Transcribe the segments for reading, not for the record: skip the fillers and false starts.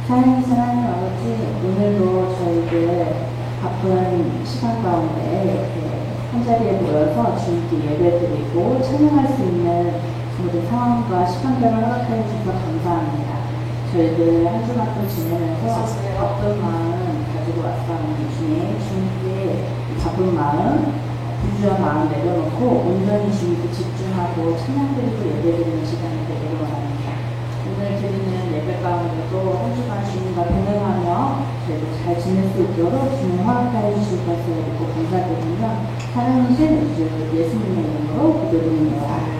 사랑하는 아버지, 오늘도 저희들 바쁜 시간 가운데 이렇게 한자리에 모여서 주님께 예배드리고 찬양할 수 있는 모든 상황과 시간들을 허락해 주셔서 감사합니다. 저희들 한 주간 또 지내면서 바쁜 마음 가지고 왔사오니 중에 주님께 바쁜 마음, 분주한 마음 내려놓고 온전히 주님께 집중하고 찬양드리고 예배드리는 시간이 되기를 원합니다. 오늘 드리는 예배 가운데도 한 주간 주님과 동행하며 저희도 잘 지낼 수 있도록 주님 허락하여 주실 것을 믿고 감사드리며 사랑하신 주 예수님의 이름으로 기도드립니다.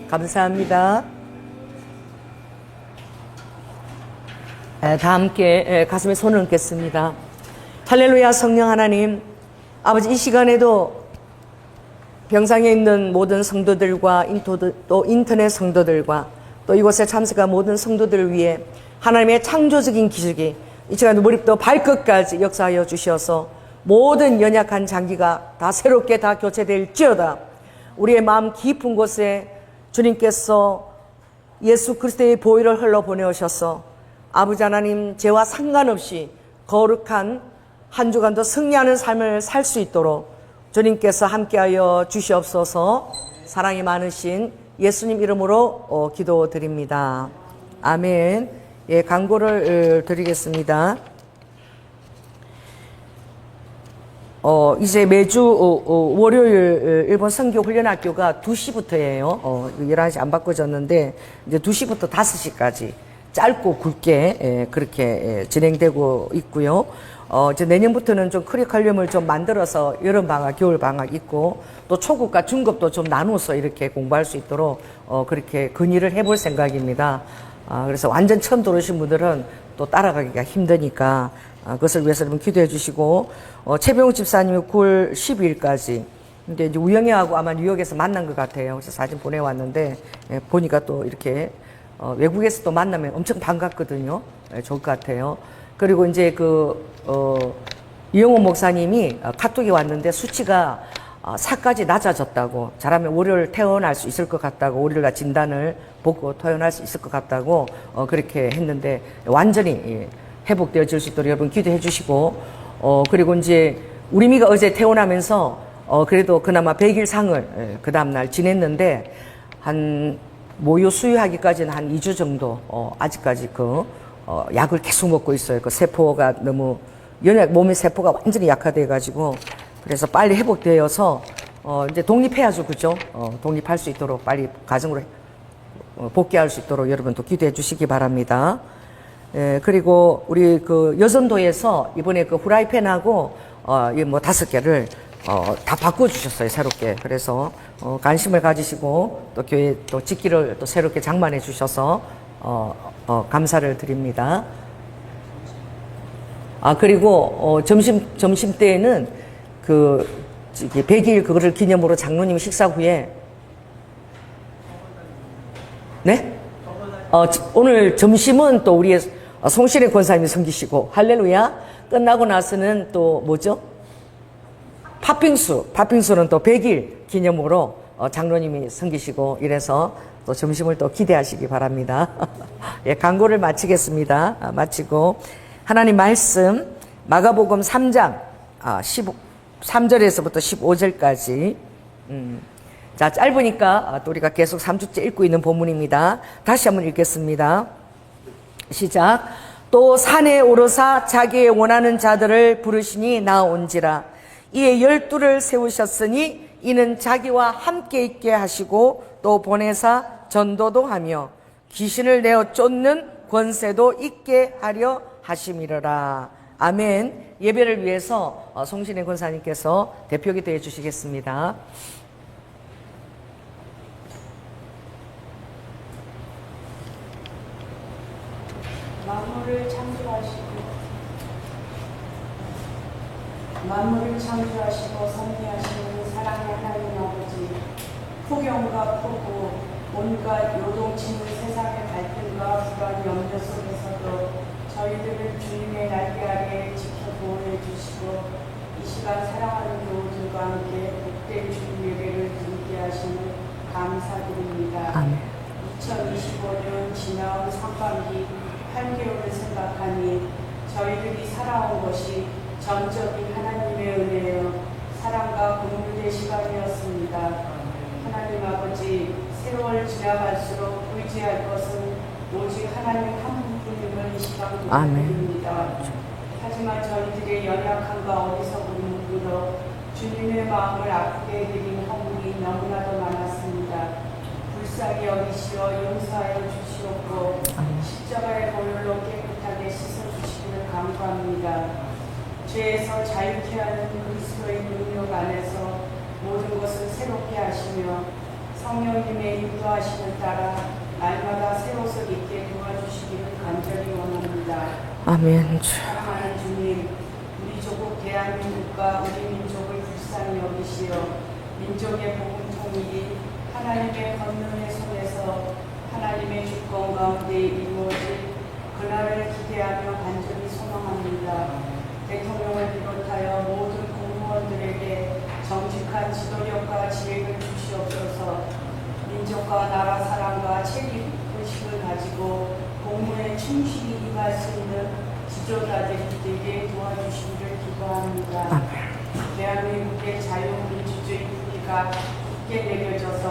감사합니다. 다 함께 가슴에 손을 얹겠습니다. 할렐루야. 성령 하나님, 아버지, 이 시간에도 병상에 있는 모든 성도들과 또 인터넷 성도들과 또 이곳에 참석한 모든 성도들을 위해 하나님의 창조적인 기적이 이 시간 머리부터 발끝까지 역사하여 주셔서 모든 연약한 장기가 다 새롭게 다 교체될지어다. 우리의 마음 깊은 곳에 주님께서 예수 그리스도의 보혈을 흘러 보내오셔서 아버지 하나님, 죄와 상관없이 거룩한 한 주간도 승리하는 삶을 살 수 있도록 주님께서 함께하여 주시옵소서. 사랑이 많으신 예수님 이름으로 기도드립니다. 아멘. 예, 광고를 드리겠습니다. 이제 매주 월요일 일본 선교 훈련학교가 2시부터예요. 11시 안 바꿔졌는데 이제 2시부터 5시까지 짧고 굵게 그렇게 진행되고 있고요. 이제 내년부터는 좀 커리큘럼을 좀 만들어서 여름방학, 겨울방학 있고 또 초급과 중급도 좀 나눠서 이렇게 공부할 수 있도록 그렇게 건의를 해볼 생각입니다. 그래서 완전 처음 들어오신 분들은 또 따라가기가 힘드니까 그것을 위해서 여러분 기도해 주시고, 최병욱 집사님이 9월 12일까지 근데 이제 우영이하고 아마 뉴욕에서 만난 것 같아요. 그래서 사진 보내왔는데 보니까 또 이렇게 외국에서 또 만나면 엄청 반갑거든요. 좋을 것 같아요. 그리고 이제 이영호 목사님이 카톡이 왔는데 수치가 4까지 낮아졌다고, 잘하면 월요일 퇴원할 수 있을 것 같다고, 월요일날 진단을 보고 퇴원할 수 있을 것 같다고 그렇게 했는데 완전히 회복되어질 수 있도록 여러분 기도해 주시고, 그리고 이제 우리미가 어제 퇴원하면서 그래도 그나마 100일 상을 그 다음날 지냈는데 한 모유 수유하기까지는 한 2주 정도 아직까지 약을 계속 먹고 있어요. 그 세포가 너무 몸의 세포가 완전히 약화돼 가지고, 그래서 빨리 회복되어서 이제 독립해야죠, 그죠? 독립할 수 있도록 빨리 가정으로 복귀할 수 있도록 여러분도 기도해 주시기 바랍니다. 그리고 우리 여전도에서 이번에 후라이팬하고 뭐 5개를 다 바꿔주셨어요, 새롭게. 그래서 관심을 가지시고 또 교회 또 직기를 또 새롭게 장만해 주셔서 감사를 드립니다. 그리고 점심 때에는 100일 그거를 기념으로 장로님 식사 후에 네? 오늘 점심은 또 우리의 송신의 권사님이 섬기시고, 할렐루야. 끝나고 나서는 또 뭐죠? 팥빙수는 또 100일 기념으로 장로님이 섬기시고, 이래서 또 점심을 또 기대하시기 바랍니다. 예, 광고를 마치겠습니다. 마치고 하나님 말씀 마가복음 3장 13절에서부터 15절까지 자, 짧으니까 또 우리가 계속 3주째 읽고 있는 본문입니다. 다시 한번 읽겠습니다. 시작. 또 산에 오르사 자기의 원하는 자들을 부르시니 나온지라. 이에 12를 세우셨으니 이는 자기와 함께 있게 하시고 또 보내사 전도도 하며 귀신을 내어 쫓는 권세도 있게 하려 하심이러라. 아멘. 예배를 위해서 송신의 권사님께서 대표기도 해주시겠습니다. 만물을 창조하시고 섭리하시는 사랑의 하나님 아버지, 폭염과 폭우, 온갖 요동치는 세상의 갈등과 불안 염려 속에서도 저희들을 주님의 날개 아래 지켜 보호해 주시고 이 시간 사랑하는 교우들과 함께 복된 주님 예배를 드리게 하시는 감사드립니다. 아멘. 2025년 지나온 상반기 8개월을 생각하니 저희들이 살아온 것이 전적인 하나님의 은혜요 사랑과 공유의 시간이었습니다. 하나님 아버지, 세월 지나갈수록 의지할 것은 오직 하나님 한 분뿐임을 이 시간 고백드립니다. 하지만 저희들의 연약함과 어리석음을 물어 주님의 마음을 아프게 해드린 허물이 너무나도 많았습니다. 불쌍히 여기시어 용서하여 주시옵고 십자가의 보혈로 깨끗하게 씻어주시기를 간구합니다. 죄에서 자유케 하는 그리스도의 능력 안에서 모든 것을 새롭게 하시며 성령님의 인도하심을 따라 날마다 새 옷을 입게 도와주시기를 간절히 원합니다. 아멘. 사랑하는 주님, 우리 조국 대한민국과 우리 민족을 불쌍히 여기시어 민족의 복음 통일이 하나님의 권능의 손에서 하나님의 주권 가운데 이루어질 그날을 기대하며 간절히 소망합니다. 대통령을 비롯하여 모든 공무원들에게 정직한 지도력과 지혜를 주시옵소서. 민족과 나라 사랑과 책임의식을 가지고 공무에 충실히 임할 수 있는 지도자들이 되게 도와주시기를 기도합니다. 대한민국의 자유민주주의 뿌리가 굳게 내려져서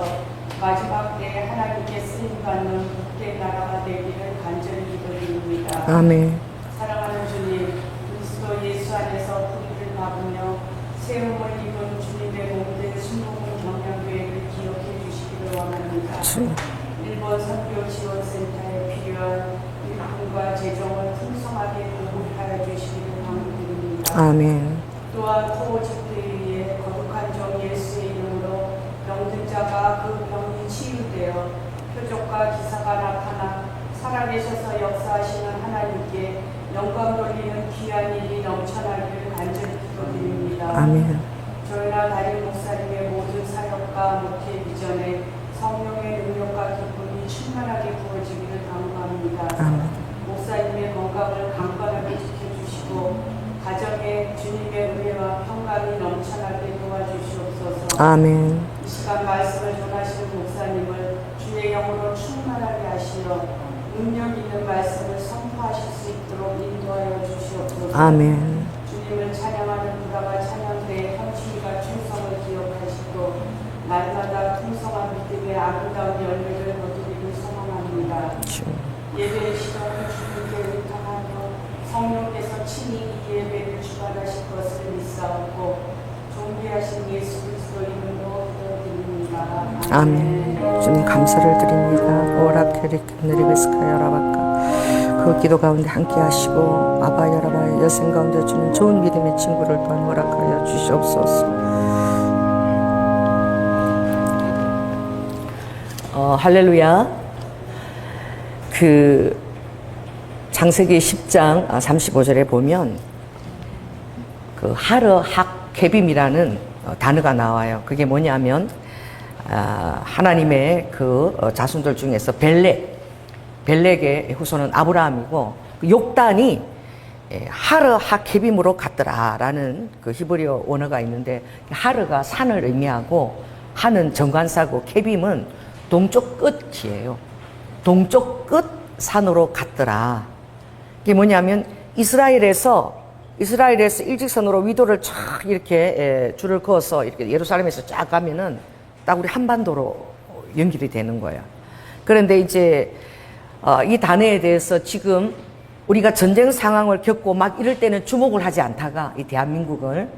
마지막 때에 하나님께 쓰임받는 국대 나라가 되기를 간절히 기도드립니다. 아멘. 사랑하는 주님, 그리스도 예수 안에서 뿌리를 박으며 세움을 입은 주님의 몸된 순복음 경영계획을 기억해 주시기를 원합니다. 일본 선교 지원센터에 필요한 일품과 재정을 풍성하게 공급하여 주시기를 당부드립니다. 아멘. 또한 코오직들에 의해 거룩한 종 예수의 이름으로 병든 자가 그 병이 치유되어 표적과 기사가 나타나 살아계셔서 역사하시는 하나님께 영광 돌리는 귀한 일이 넘쳐나기를 간절히 기도드립니다. 아멘. 저희나 담임 목사님의 모든 사역과 목회 비전에 성령의 능력과 기쁨이 충만하게 부어지기를 간구합니다. 아멘. 목사님의 건강을 강건하게 지켜주시고 가정에 주님의 은혜와 평강이 넘쳐나게 도와주시옵소서. 아멘. 이 시간 말씀을 전하시는 목사님을 주의 영으로 충만하게 하시어 능력 있는 말씀을 선포하실 수 있도록 인도하여 주시옵소서. 아멘. 주님을 찬양하는 부다가 찬양대의 헌신과 충성을 기억하시고 날마다 풍성한 믿음의 아름다운 열매를 거두기를 소망합니다. 예배의 시간을 주님께 의탁하며 성령께서 친히 이 예배를 주관하실 것을 믿사옵고 존귀하신 예수 그리스도 이름으로 기도드립니다. 아멘. 주님 감사를 드립니다. 오라케리크네리베스카야라바카. 그 기도 가운데 함께 하시고 아바야라바의 여생 가운데 주는 좋은 믿음의 친구를 또한 허락하여 주시옵소서. 할렐루야. 그 창세기 10장 35절에 보면 그 하르하케빔이라는 단어가 나와요. 그게 뭐냐면 하나님의 그 자손들 중에서 벨렉의 후손은 아브라함이고 그 욕단이 하르하케빔으로 갔더라라는 그 히브리어 원어가 있는데 하르가 산을 의미하고 하는 정관사고 케빔은 동쪽 끝이에요. 동쪽 끝 산으로 갔더라. 이게 뭐냐면 이스라엘에서 일직선으로 위도를 쫙 이렇게 줄을 그어서 이렇게 예루살렘에서 쫙 가면은 딱 우리 한반도로 연결이 되는 거예요. 그런데 이제 이 단어에 대해서 지금 우리가 전쟁 상황을 겪고 막 이럴 때는 주목을 하지 않다가 이 대한민국을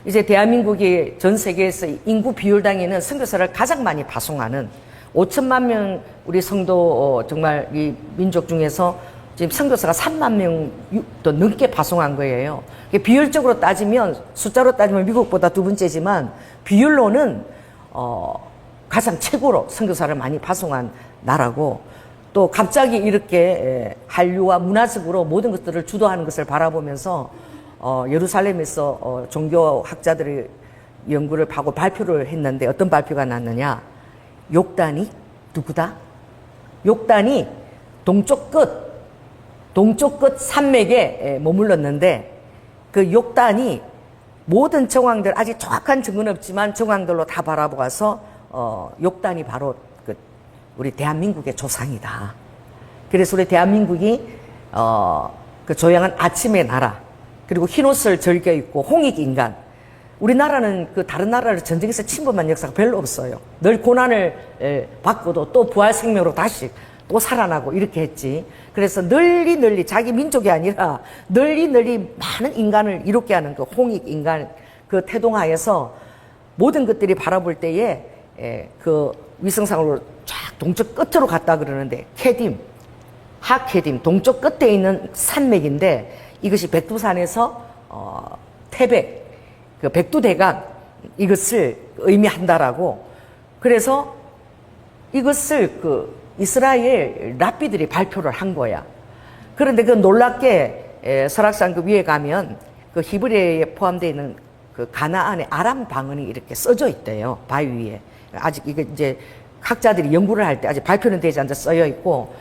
이제 대한민국이 전 세계에서 인구 비율당에는 선교사를 가장 많이 파송하는 5천만 명 우리 성도 정말 이 민족 중에서 지금 선교사가 3만 명 더 넘게 파송한 거예요. 비율적으로 따지면 숫자로 따지면 미국보다 두 번째지만 비율로는 가장 최고로 선교사를 많이 파송한 나라고 또 갑자기 이렇게 한류와 문화적으로 모든 것들을 주도하는 것을 바라보면서 예루살렘에서 종교학자들이 연구를 하고 발표를 했는데 어떤 발표가 났느냐. 욕단이 누구다? 욕단이 동쪽 끝 산맥에 머물렀는데 그 욕단이 모든 정황들 아직 정확한 증거는 없지만 정황들로 다 바라보아서 욕단이 바로 그 우리 대한민국의 조상이다. 그래서 우리 대한민국이 그 조용한 아침의 나라 그리고 흰옷을 즐겨 입고 홍익인간 우리나라는 그 다른 나라를 전쟁에서 침범한 역사가 별로 없어요. 늘 고난을 받고도 또 부활 생명으로 다시 또 살아나고 이렇게 했지. 그래서 널리 자기 민족이 아니라 널리 많은 인간을 이롭게 하는 그 홍익 인간 그 태동하에서 모든 것들이 바라볼 때에 그 위성상으로 쫙 동쪽 끝으로 갔다 그러는데 하케딤 동쪽 끝에 있는 산맥인데 이것이 백두산에서 태백, 그 백두대간 이것을 의미한다라고. 그래서 이것을 그 이스라엘 랍비들이 발표를 한 거야. 그런데 그 놀랍게 설악산 그 위에 가면 그 히브리어에 포함되어 있는 그 가나안의 아람 방언이 이렇게 써져 있대요. 바위 위에. 아직 이게 이제 학자들이 연구를 할 때 아직 발표는 되지 않아 써여 있고,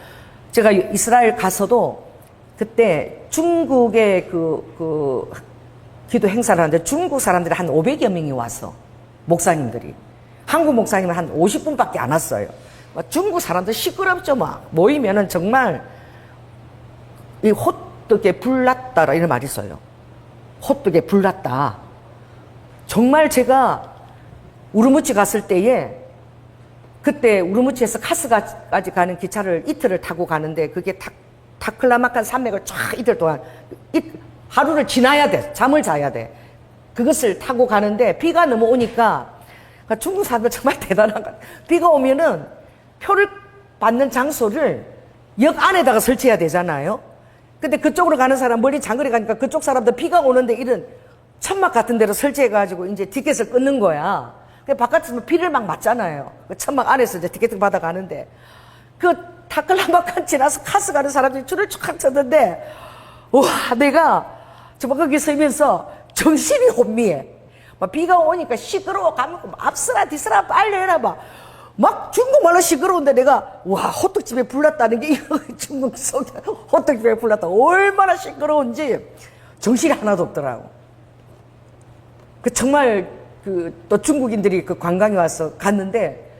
제가 이스라엘 가서도 그때 중국의 그 기도 행사를 하는데 중국 사람들이 한 500여 명이 왔어. 목사님들이. 한국 목사님은 한 50분밖에 안 왔어요. 중국 사람들 시끄럽죠, 막. 모이면은 정말 이 호떡에 불났다라 이런 말이 있어요. 호떡에 불났다. 정말 제가 우르무치 갔을 때에 그때 우르무치에서 카스까지 가는 기차를 이틀을 타고 가는데 그게 타클라마칸 산맥을 쫙 이틀 동안 하루를 지나야 돼. 잠을 자야 돼. 그것을 타고 가는데 비가 너무 오니까 중국 사람들 정말 대단한 거. 비가 오면은 표를 받는 장소를 역 안에다가 설치해야 되잖아요. 근데 그쪽으로 가는 사람 멀리 장거리 가니까 그쪽 사람들 비가 오는데 이런 천막 같은 데로 설치해가지고 이제 티켓을 끊는 거야. 바깥에서 비를 막 맞잖아요. 그 천막 안에서 이제 티켓을 받아가는데 그 타클라마칸 지나서 카스 가는 사람들이 줄을 쫙 쳤는데 와, 내가 정말 거기 서면서 정신이 혼미해. 막 비가 오니까 시끄러워 가면 앞서라 뒤서라 빨리 해라 막 중국말로 시끄러운데 내가 와, 호떡집에 불났다는 게 이거 중국 속에 호떡집에 불났다 얼마나 시끄러운지 정신이 하나도 없더라고. 그 정말 또 중국인들이 그 관광에 와서 갔는데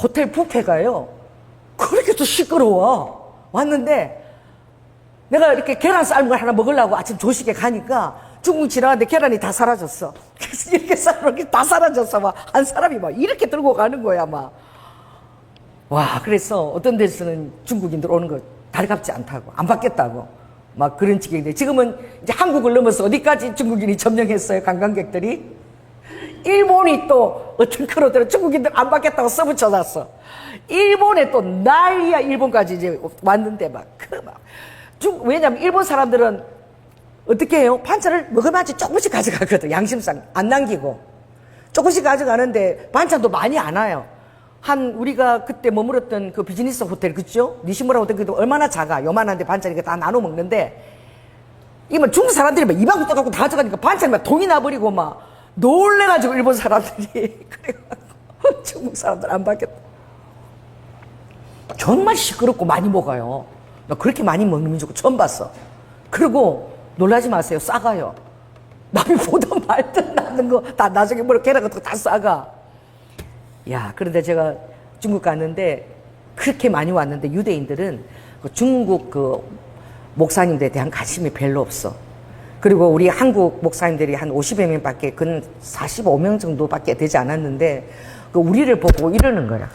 호텔 뷔페가요 그렇게 또 시끄러워. 왔는데 내가 이렇게 계란 삶은 걸 하나 먹으려고 아침 조식에 가니까 중국 지나가는데 계란이 다 사라졌어. 그래서 이렇게 삶은 게 다 사라졌어. 막 한 사람이 막 이렇게 들고 가는 거야 막. 와, 그래서 어떤 데서는 중국인들 오는 거 달갑지 않다고, 안 받겠다고 막 그런 지경인데 지금은 이제 한국을 넘어서 어디까지 중국인이 점령했어요, 관광객들이? 일본이 또 어떤 크루들은 중국인들 안 받겠다고 써붙여놨어. 일본에 또 난리야. 일본까지 이제 왔는데 왜냐면 일본 사람들은 어떻게 해요? 반찬을 먹으면 조금씩 가져가거든. 양심상 안 남기고 조금씩 가져가는데 반찬도 많이 안 와요. 우리가 그때 머물렀던 그 비즈니스 호텔, 그죠? 니시무라 호텔, 그도 얼마나 작아. 요만한데 반찬 이렇게 다 나눠 먹는데, 이거 중국 사람들이 막 이만큼 떠갖고 다 가져가니까 반찬이 막 동이 나버리고 막 놀래가지고 일본 사람들이. 그래가지고 중국 사람들 안 받겠다. 정말 시끄럽고 많이 먹어요. 나 그렇게 많이 먹는 민족 처음 봤어. 그리고 놀라지 마세요. 싸가요. 남이 보던 말든 나는 거 다 나중에 계란 같은 거 다 싸가. 야, 그런데 제가 중국 갔는데 그렇게 많이 왔는데 유대인들은 그 중국 그 목사님들에 대한 관심이 별로 없어. 그리고 우리 한국 목사님들이 한 50여 명밖에, 근 45명 정도밖에 되지 않았는데 그 우리를 보고 이러는 거야.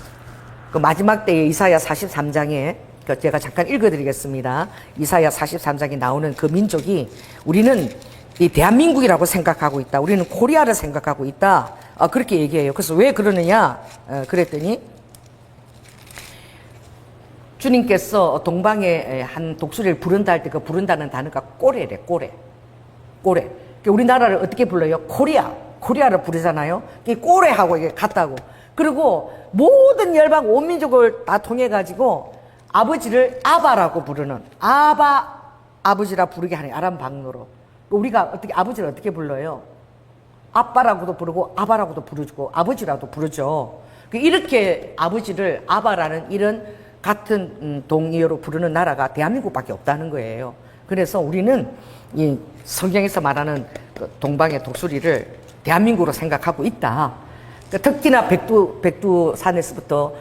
그 마지막 때에 이사야 43장에 제가 잠깐 읽어드리겠습니다. 이사야 43장에 나오는 그 민족이 우리는 이 대한민국이라고 생각하고 있다. 우리는 코리아를 생각하고 있다. 그렇게 얘기해요. 그래서 왜 그러느냐? 그랬더니 주님께서 동방에 한 독수리를 부른다 할 때 그 부른다는 단어가 꼬레래, 꼬레. 우리나라를 어떻게 불러요? 코리아를 부르잖아요. 이 꼬레하고 이게 같다고. 그리고 모든 열방 온 민족을 다 통해가지고 아버지를 아바라고 부르는, 아버지라 부르게 하는 아람 방언으로. 우리가 아버지를 어떻게 불러요? 아빠라고도 부르고 아바라고도 부르고 아버지라도 부르죠. 이렇게 아버지를 아바라는 이런 같은 동의어로 부르는 나라가 대한민국밖에 없다는 거예요. 그래서 우리는 이 성경에서 말하는 그 동방의 독수리를 대한민국으로 생각하고 있다. 특히나 백두산에서부터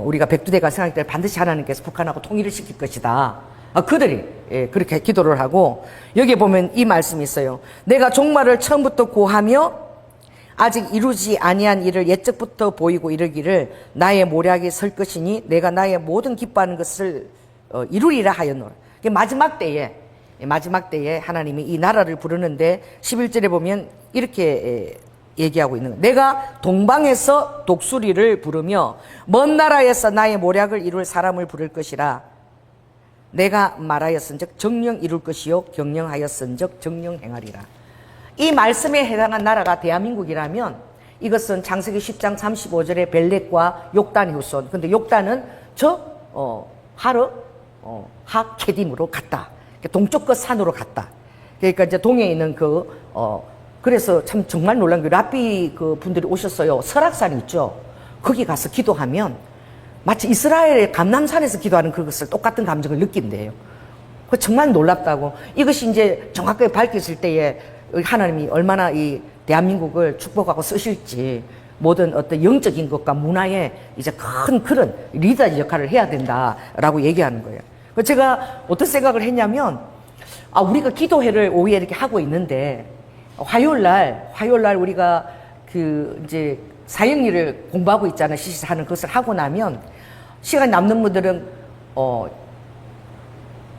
우리가 백두대간 생각할 때 반드시 하나님께서 북한하고 통일을 시킬 것이다. 그들이 그렇게 기도를 하고, 여기에 보면 이 말씀이 있어요. 내가 종말을 처음부터 고하며 아직 이루지 아니한 일을 옛적부터 보이고 이르기를 나의 모략이 설 것이니 내가 나의 모든 기뻐하는 것을 이루리라 하였노라. 마지막 때에 하나님이 이 나라를 부르는데 11절에 보면 이렇게 얘기하고 있는 거예요. 내가 동방에서 독수리를 부르며 먼 나라에서 나의 모략을 이룰 사람을 부를 것이라. 내가 말하였은즉 정령 이룰 것이요 경영하였은즉 정령 행하리라. 이 말씀에 해당한 나라가 대한민국이라면 이것은 창세기 10장 35절에 벨렉과 욕단의 후손. 근데 욕단은 하케딤으로 갔다. 동쪽 끝 산으로 갔다. 그러니까 이제 동해에 있는 그래서 참 정말 놀란 게 랍비 그 분들이 오셨어요. 설악산 있죠. 거기 가서 기도하면 마치 이스라엘의 감람산에서 기도하는 그것을 똑같은 감정을 느낀대요. 그 정말 놀랍다고. 이것이 이제 정확하게 밝혀질 때에 하나님이 얼마나 이 대한민국을 축복하고 쓰실지, 모든 어떤 영적인 것과 문화에 이제 큰 그런 리더 역할을 해야 된다라고 얘기하는 거예요. 제가 어떤 생각을 했냐면, 우리가 기도회를 오후에 이렇게 하고 있는데, 화요일날 우리가 이제 사형리를 공부하고 있잖아요. 시시하는 것을 하고 나면, 시간이 남는 분들은,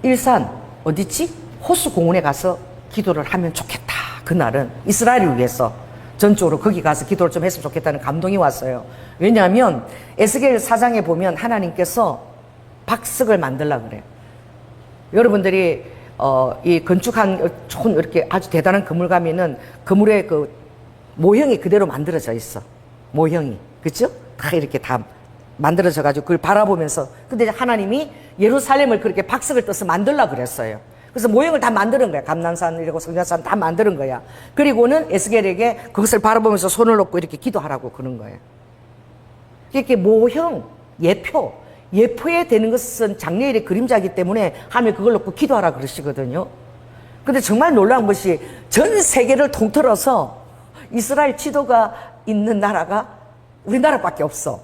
일산, 어디지? 호수공원에 가서 기도를 하면 좋겠다. 그날은 이스라엘을 위해서 전적으로 거기 가서 기도를 좀 했으면 좋겠다는 감동이 왔어요. 왜냐하면 에스겔 4장에 보면 하나님께서 박석을 만들려고 그래요. 여러분들이 이 건축한 좋은 이렇게 아주 대단한 건물 가면은 건물의 그 모형이 그대로 만들어져 있어. 모형이. 그렇죠? 다 이렇게 다 만들어져 가지고 그걸 바라보면서, 근데 하나님이 예루살렘을 그렇게 박석을 떠서 만들려고 그랬어요. 그래서 모형을 다 만드는 거야. 감난산, 이러고 성전산 다 만드는 거야. 그리고는 에스겔에게 그것을 바라보면서 손을 놓고 이렇게 기도하라고 그런 거예요. 이렇게 모형, 예표에 되는 것은 장래일의 그림자이기 때문에 하면 그걸 놓고 기도하라 그러시거든요. 근데 정말 놀라운 것이 전 세계를 통틀어서 이스라엘 지도가 있는 나라가 우리나라밖에 없어.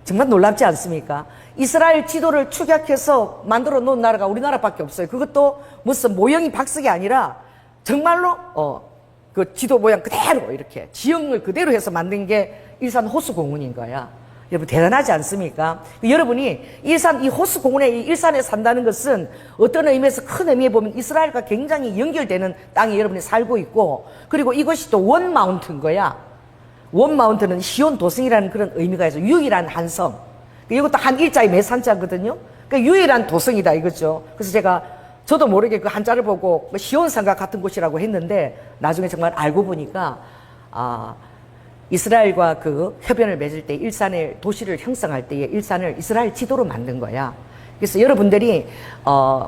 정말 놀랍지 않습니까? 이스라엘 지도를 축약해서 만들어 놓은 나라가 우리나라밖에 없어요. 그것도 무슨 모형이 박석이 아니라 정말로 그 지도 모양 그대로 이렇게 지형을 그대로 해서 만든 게 일산 호수공원인 거야. 여러분 대단하지 않습니까? 여러분이 일산 이 호수공원에 이 일산에 산다는 것은 어떤 의미에서 큰 의미에 보면 이스라엘과 굉장히 연결되는 땅에 여러분이 살고 있고, 그리고 이것이 또 원마운트인 거야. 원마운트는 시온 도성이라는 그런 의미가 있어요. 유일한 한성. 이것도 한 일자의 매산자거든요. 그러니까 유일한 도성이다 이거죠. 그래서 저도 모르게 그 한자를 보고 시온산과 같은 곳이라고 했는데, 나중에 정말 알고 보니까 이스라엘과 그 협연을 맺을 때 일산의 도시를 형성할 때에 일산을 이스라엘 지도로 만든 거야. 그래서 여러분들이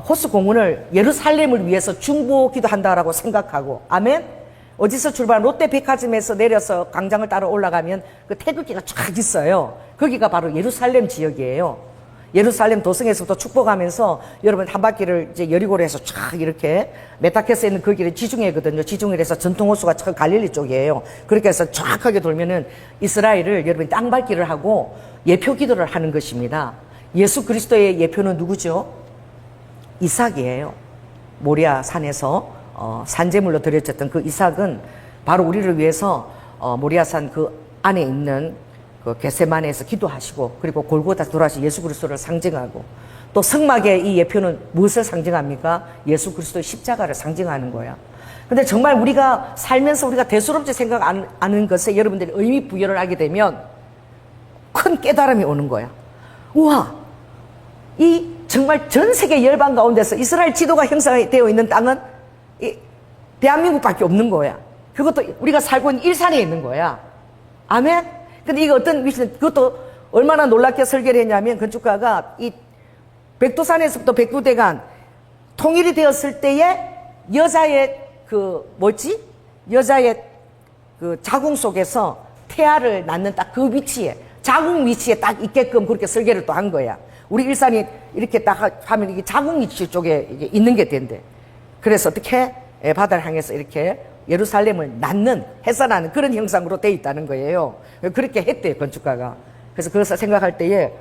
호수공원을 예루살렘을 위해서 중보기도 한다라고 생각하고, 아멘. 어디서 출발한 롯데백화점에서 내려서 광장을 따라 올라가면 그 태극기가 쫙 있어요. 거기가 바로 예루살렘 지역이에요. 예루살렘 도성에서부터 축복하면서 여러분 한 바퀴를 이제 여리고로 해서 쫙 이렇게 메타케스에 있는 그 길은 지중해거든요. 지중해를 해서 전통호수가 저 갈릴리 쪽이에요. 그렇게 해서 정확하게 돌면은 이스라엘을 여러분이 땅밟기를 하고 예표 기도를 하는 것입니다. 예수 그리스도의 예표는 누구죠? 이삭이에요. 모리아 산에서 산제물로 드려졌던 그 이삭은 바로 우리를 위해서 모리아산 그 안에 있는 그 겟세마네에서 기도하시고, 그리고 골고다 돌아가신 예수 그리스도를 상징하고, 또 성막의 이 예표는 무엇을 상징합니까? 예수 그리스도의 십자가를 상징하는 거야. 근데 정말 우리가 살면서 우리가 대수롭지 생각 안 하는 것에 여러분들이 의미 부여를 하게 되면 큰 깨달음이 오는 거야. 우와, 이 정말 전 세계 열방 가운데서 이스라엘 지도가 형성되어 있는 땅은 이 대한민국밖에 없는 거야. 그것도 우리가 살고 있는 일산에 있는 거야. 아멘? 근데 이거 어떤 위치는, 그것도 얼마나 놀랍게 설계를 했냐면, 건축가가 이 백두산에서부터 백두대간 통일이 되었을 때에 여자의 여자의 그 자궁 속에서 태아를 낳는 딱 그 위치에, 자궁 위치에 딱 있게끔 그렇게 설계를 또 한 거야. 우리 일산이 이렇게 딱 하면 이게 자궁 위치 쪽에 이게 있는 게 된대. 그래서 어떻게 바다를 향해서 이렇게 예루살렘을 해산하는 그런 형상으로 돼 있다는 거예요. 그렇게 했대요, 건축가가. 그래서 그것을 생각할 때에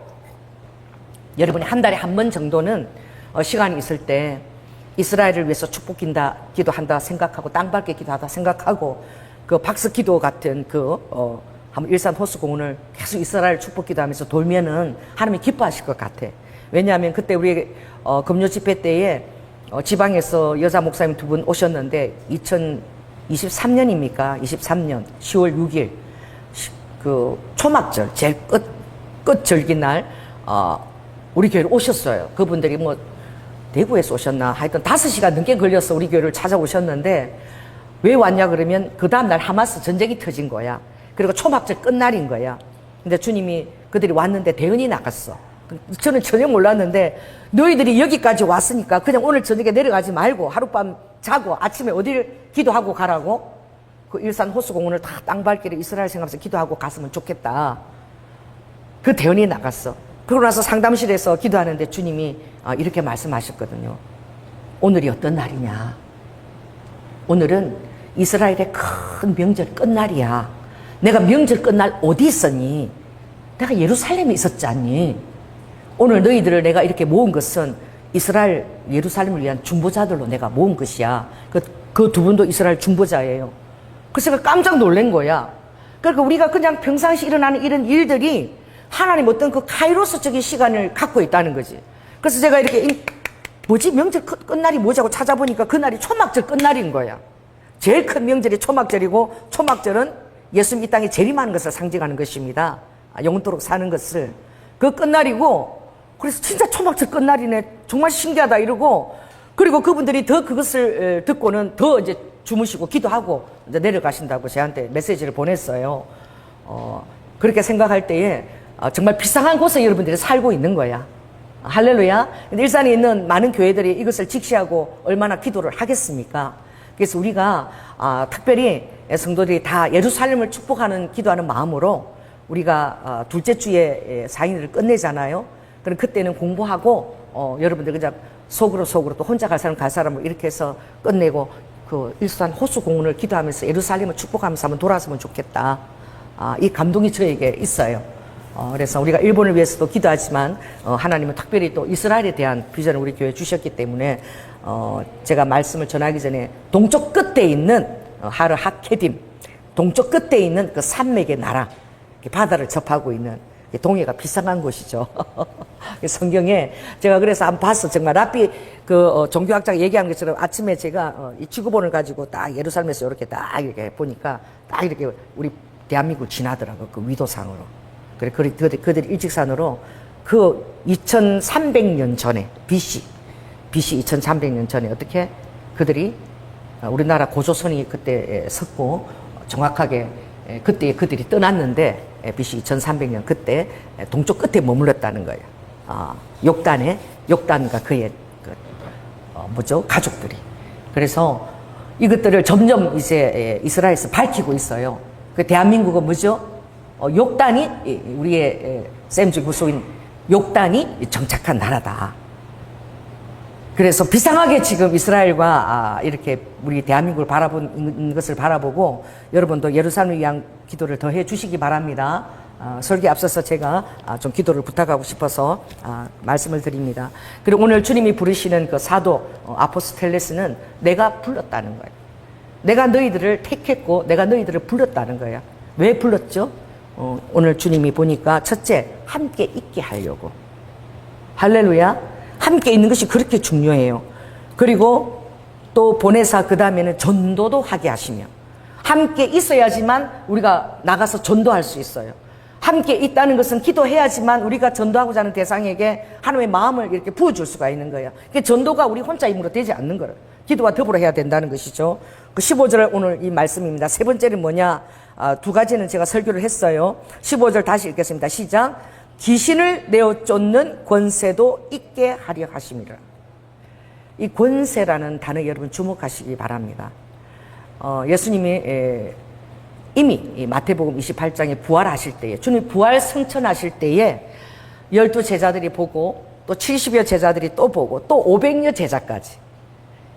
여러분이 한 달에 한 번 정도는 시간이 있을 때 이스라엘을 위해서 기도한다 생각하고, 땅밟게 기도하다 생각하고, 그 박스 기도 같은 한번 일산 호수공원을 계속 이스라엘 축복 기도하면서 돌면은 하나님이 기뻐하실 것 같아. 왜냐하면 그때 우리 금요 집회 때에 지방에서 여자 목사님 2분 오셨는데, 2023년입니까? 23년 10월 6일 그 초막절 제일 끝 절기날 우리 교회를 오셨어요. 그분들이 대구에서 오셨나 하여튼 5시간 넘게 걸려서 우리 교회를 찾아오셨는데, 왜 왔냐 그러면 그 다음날 하마스 전쟁이 터진 거야. 그리고 초막절 끝날인 거야. 근데 주님이 그들이 왔는데 대은이 나갔어. 저는 전혀 몰랐는데 너희들이 여기까지 왔으니까 그냥 오늘 저녁에 내려가지 말고 하룻밤 자고 아침에 어디를 기도하고 가라고? 그 일산 호수공원을 다 땅밟기를 이스라엘 생각하면서 기도하고 갔으면 좋겠다. 그 대원이 나갔어. 그러고 나서 상담실에서 기도하는데 주님이 이렇게 말씀하셨거든요. 오늘이 어떤 날이냐? 오늘은 이스라엘의 큰 명절 끝날이야. 내가 명절 끝날 어디 있었니? 내가 예루살렘에 있었지 않니? 오늘 너희들을 내가 이렇게 모은 것은 이스라엘 예루살렘을 위한 중보자들로 내가 모은 것이야. 그 두 분도 이스라엘 중보자예요. 그래서 제가 깜짝 놀란 거야. 그러니까 우리가 그냥 평상시 일어나는 이런 일들이 하나님 어떤 그 카이로스적인 시간을 갖고 있다는 거지. 그래서 제가 이렇게 뭐지 명절 끝날이 뭐자고 찾아보니까 그날이 초막절 끝날인 거야. 제일 큰 명절이 초막절이고 초막절은 예수님 이 땅에 재림하는 것을 상징하는 것입니다. 영원토록 사는 것을. 그 끝날이고 그래서 진짜 초막절 끝날이네. 정말 신기하다 이러고 그리고 그분들이 더 그것을 듣고는 더 이제 주무시고 기도하고 이제 내려가신다고 저한테 메시지를 보냈어요. 그렇게 생각할 때에 정말 비상한 곳에 여러분들이 살고 있는 거야. 할렐루야. 근데 일산에 있는 많은 교회들이 이것을 직시하고 얼마나 기도를 하겠습니까? 그래서 우리가 특별히 성도들이 다 예루살렘을 축복하는 기도하는 마음으로 우리가 둘째 주에 사인을 끝내잖아요. 그럼 그때는 공부하고 여러분들 그냥 속으로 또 혼자 갈 사람 이렇게 해서 끝내고 그 일산 호수공원을 기도하면서 예루살렘을 축복하면서 한번 돌아서면 좋겠다. 이 감동이 저에게 있어요. 그래서 우리가 일본을 위해서도 기도하지만 하나님은 특별히 또 이스라엘에 대한 비전을 우리 교회에 주셨기 때문에 제가 말씀을 전하기 전에 동쪽 끝에 있는 하르 하케딤 동쪽 끝에 있는 그 산맥의 나라 바다를 접하고 있는 동해가 비상한 곳이죠. 성경에 제가 그래서 한번 봤어. 정말 랍비 그 종교학자가 얘기한 것처럼 아침에 제가 이 지구본을 가지고 딱 예루살렘에서 이렇게 딱 이렇게 보니까 딱 이렇게 우리 대한민국 지나더라고. 그 위도상으로. 그래 그들이 일직선으로 그 2300년 전에 BC 2300년 전에 어떻게 그들이 우리나라 고조선이 그때 섰고 정확하게 그때 그들이 떠났는데 BC 2300년 그때 동쪽 끝에 머물렀다는 거예요. 욕단과 그의 가족들이. 그래서 이것들을 점점 이제 이스라엘에서 밝히고 있어요. 그 대한민국은 뭐죠? 욕단이 우리의 샘주 구속인 욕단이 정착한 나라다. 그래서 비상하게 지금 이스라엘과 이렇게 우리 대한민국을 바라본 것을 바라보고 여러분도 예루살렘을 위한 기도를 더 해주시기 바랍니다. 설교에 앞서서 제가 좀 기도를 부탁하고 싶어서 말씀을 드립니다. 그리고 오늘 주님이 부르시는 그 사도 아포스텔레스는 내가 불렀다는 거예요. 내가 너희들을 택했고 내가 너희들을 불렀다는 거야. 왜 불렀죠? 오늘 주님이 보니까 첫째 함께 있게 하려고. 할렐루야. 함께 있는 것이 그렇게 중요해요. 그리고 또 보내사 그 다음에는 전도도 하게 하시며 함께 있어야지만 우리가 나가서 전도할 수 있어요. 함께 있다는 것은 기도해야지만 우리가 전도하고자 하는 대상에게 하나님의 마음을 이렇게 부어줄 수가 있는 거예요. 전도가 우리 혼자 힘으로 되지 않는 거예요. 기도와 더불어 해야 된다는 것이죠. 그 15절 오늘 이 말씀입니다. 세 번째는 뭐냐? 두 가지는 제가 설교를 했어요. 15절 다시 읽겠습니다. 시작. 귀신을 내어 쫓는 권세도 있게 하려 하심이라. 이 권세라는 단어 여러분 주목하시기 바랍니다. 예수님이 이미 마태복음 28장에 부활하실 때에 주님 부활 승천하실 때에 12제자들이 보고 또 70여 제자들이 또 보고 또 500여 제자까지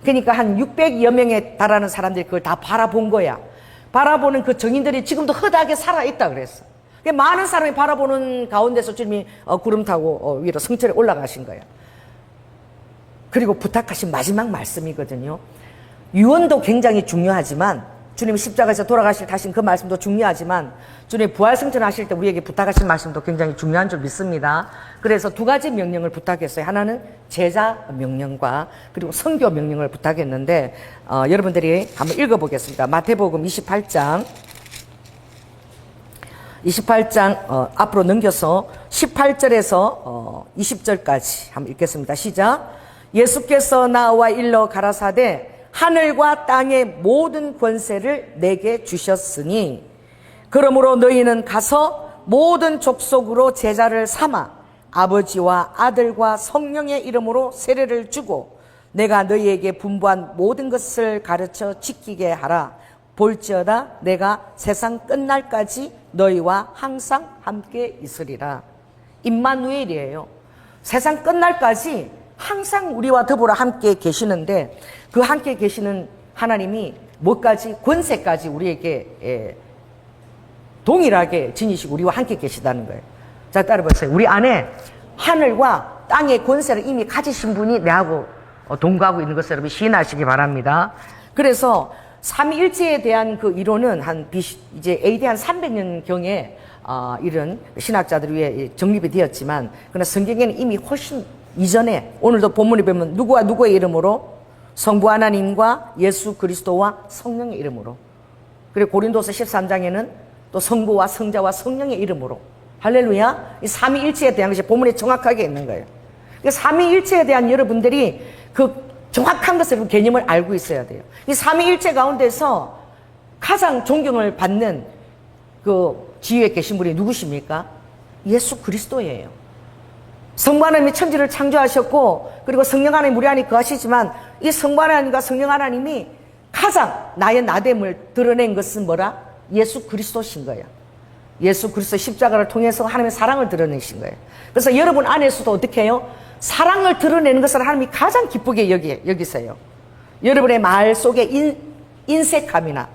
그러니까 한 600여 명에 달하는 사람들이 그걸 다 바라본 거야. 바라보는 그 정인들이 지금도 허다하게 살아있다 그랬어. 많은 사람이 바라보는 가운데서 주님이 구름 타고 위로 성천에 올라가신 거예요. 그리고 부탁하신 마지막 말씀이거든요. 유언도 굉장히 중요하지만 주님 십자가에서 돌아가실 하신 그 말씀도 중요하지만 주님 부활 승천하실 때 우리에게 부탁하신 말씀도 굉장히 중요한 줄 믿습니다. 그래서 두 가지 명령을 부탁했어요. 하나는 제자 명령과 그리고 선교 명령을 부탁했는데 여러분들이 한번 읽어보겠습니다. 마태복음 28장 앞으로 넘겨서 18절에서 20절까지 한번 읽겠습니다. 시작. 예수께서 나와 일러 가라사대 하늘과 땅의 모든 권세를 내게 주셨으니 그러므로 너희는 가서 모든 족속으로 제자를 삼아 아버지와 아들과 성령의 이름으로 세례를 주고 내가 너희에게 분부한 모든 것을 가르쳐 지키게 하라. 볼지어다 내가 세상 끝날까지 너희와 항상 함께 있으리라. 임마누엘이에요. 세상 끝날까지 항상 우리와 더불어 함께 계시는데 그 함께 계시는 하나님이 뭐까지? 권세까지 우리에게 동일하게 지니시고 우리와 함께 계시다는 거예요. 자, 따라보세요. 우리 안에 하늘과 땅의 권세를 이미 가지신 분이 내하고 동거하고 있는 것을 여러분 시인하시기 바랍니다. 그래서 삼위일체에 대한 그 이론은 이제 AD 한 300년경에 이런 신학자들 위해 정립이 되었지만 그러나 성경에는 이미 훨씬 이전에 오늘도 본문에 보면 누구와 누구의 이름으로? 성부 하나님과 예수 그리스도와 성령의 이름으로. 그리고 고린도서 13장에는 또 성부와 성자와 성령의 이름으로. 할렐루야. 이 삼위일체에 대한 것이 본문에 정확하게 있는 거예요. 삼위일체에 대한 여러분들이 그 정확한 것을 개념을 알고 있어야 돼요. 이 삼위일체 가운데서 가장 존경을 받는 그 지위에 계신 분이 누구십니까? 예수 그리스도예요. 성부 하나님이 천지를 창조하셨고 그리고 성령 하나님 우리 안에 거하시지만 이 성부 하나님과 성령 하나님이 가장 나의 나됨을 드러낸 것은 뭐라? 예수 그리스도신 거예요. 예수 그리스도 십자가를 통해서 하나님의 사랑을 드러내신 거예요. 그래서 여러분 안에서도 어떻게 해요? 사랑을 드러내는 것을 하나님이 가장 기쁘게 여기세요. 여러분의 말 속에 인색함이나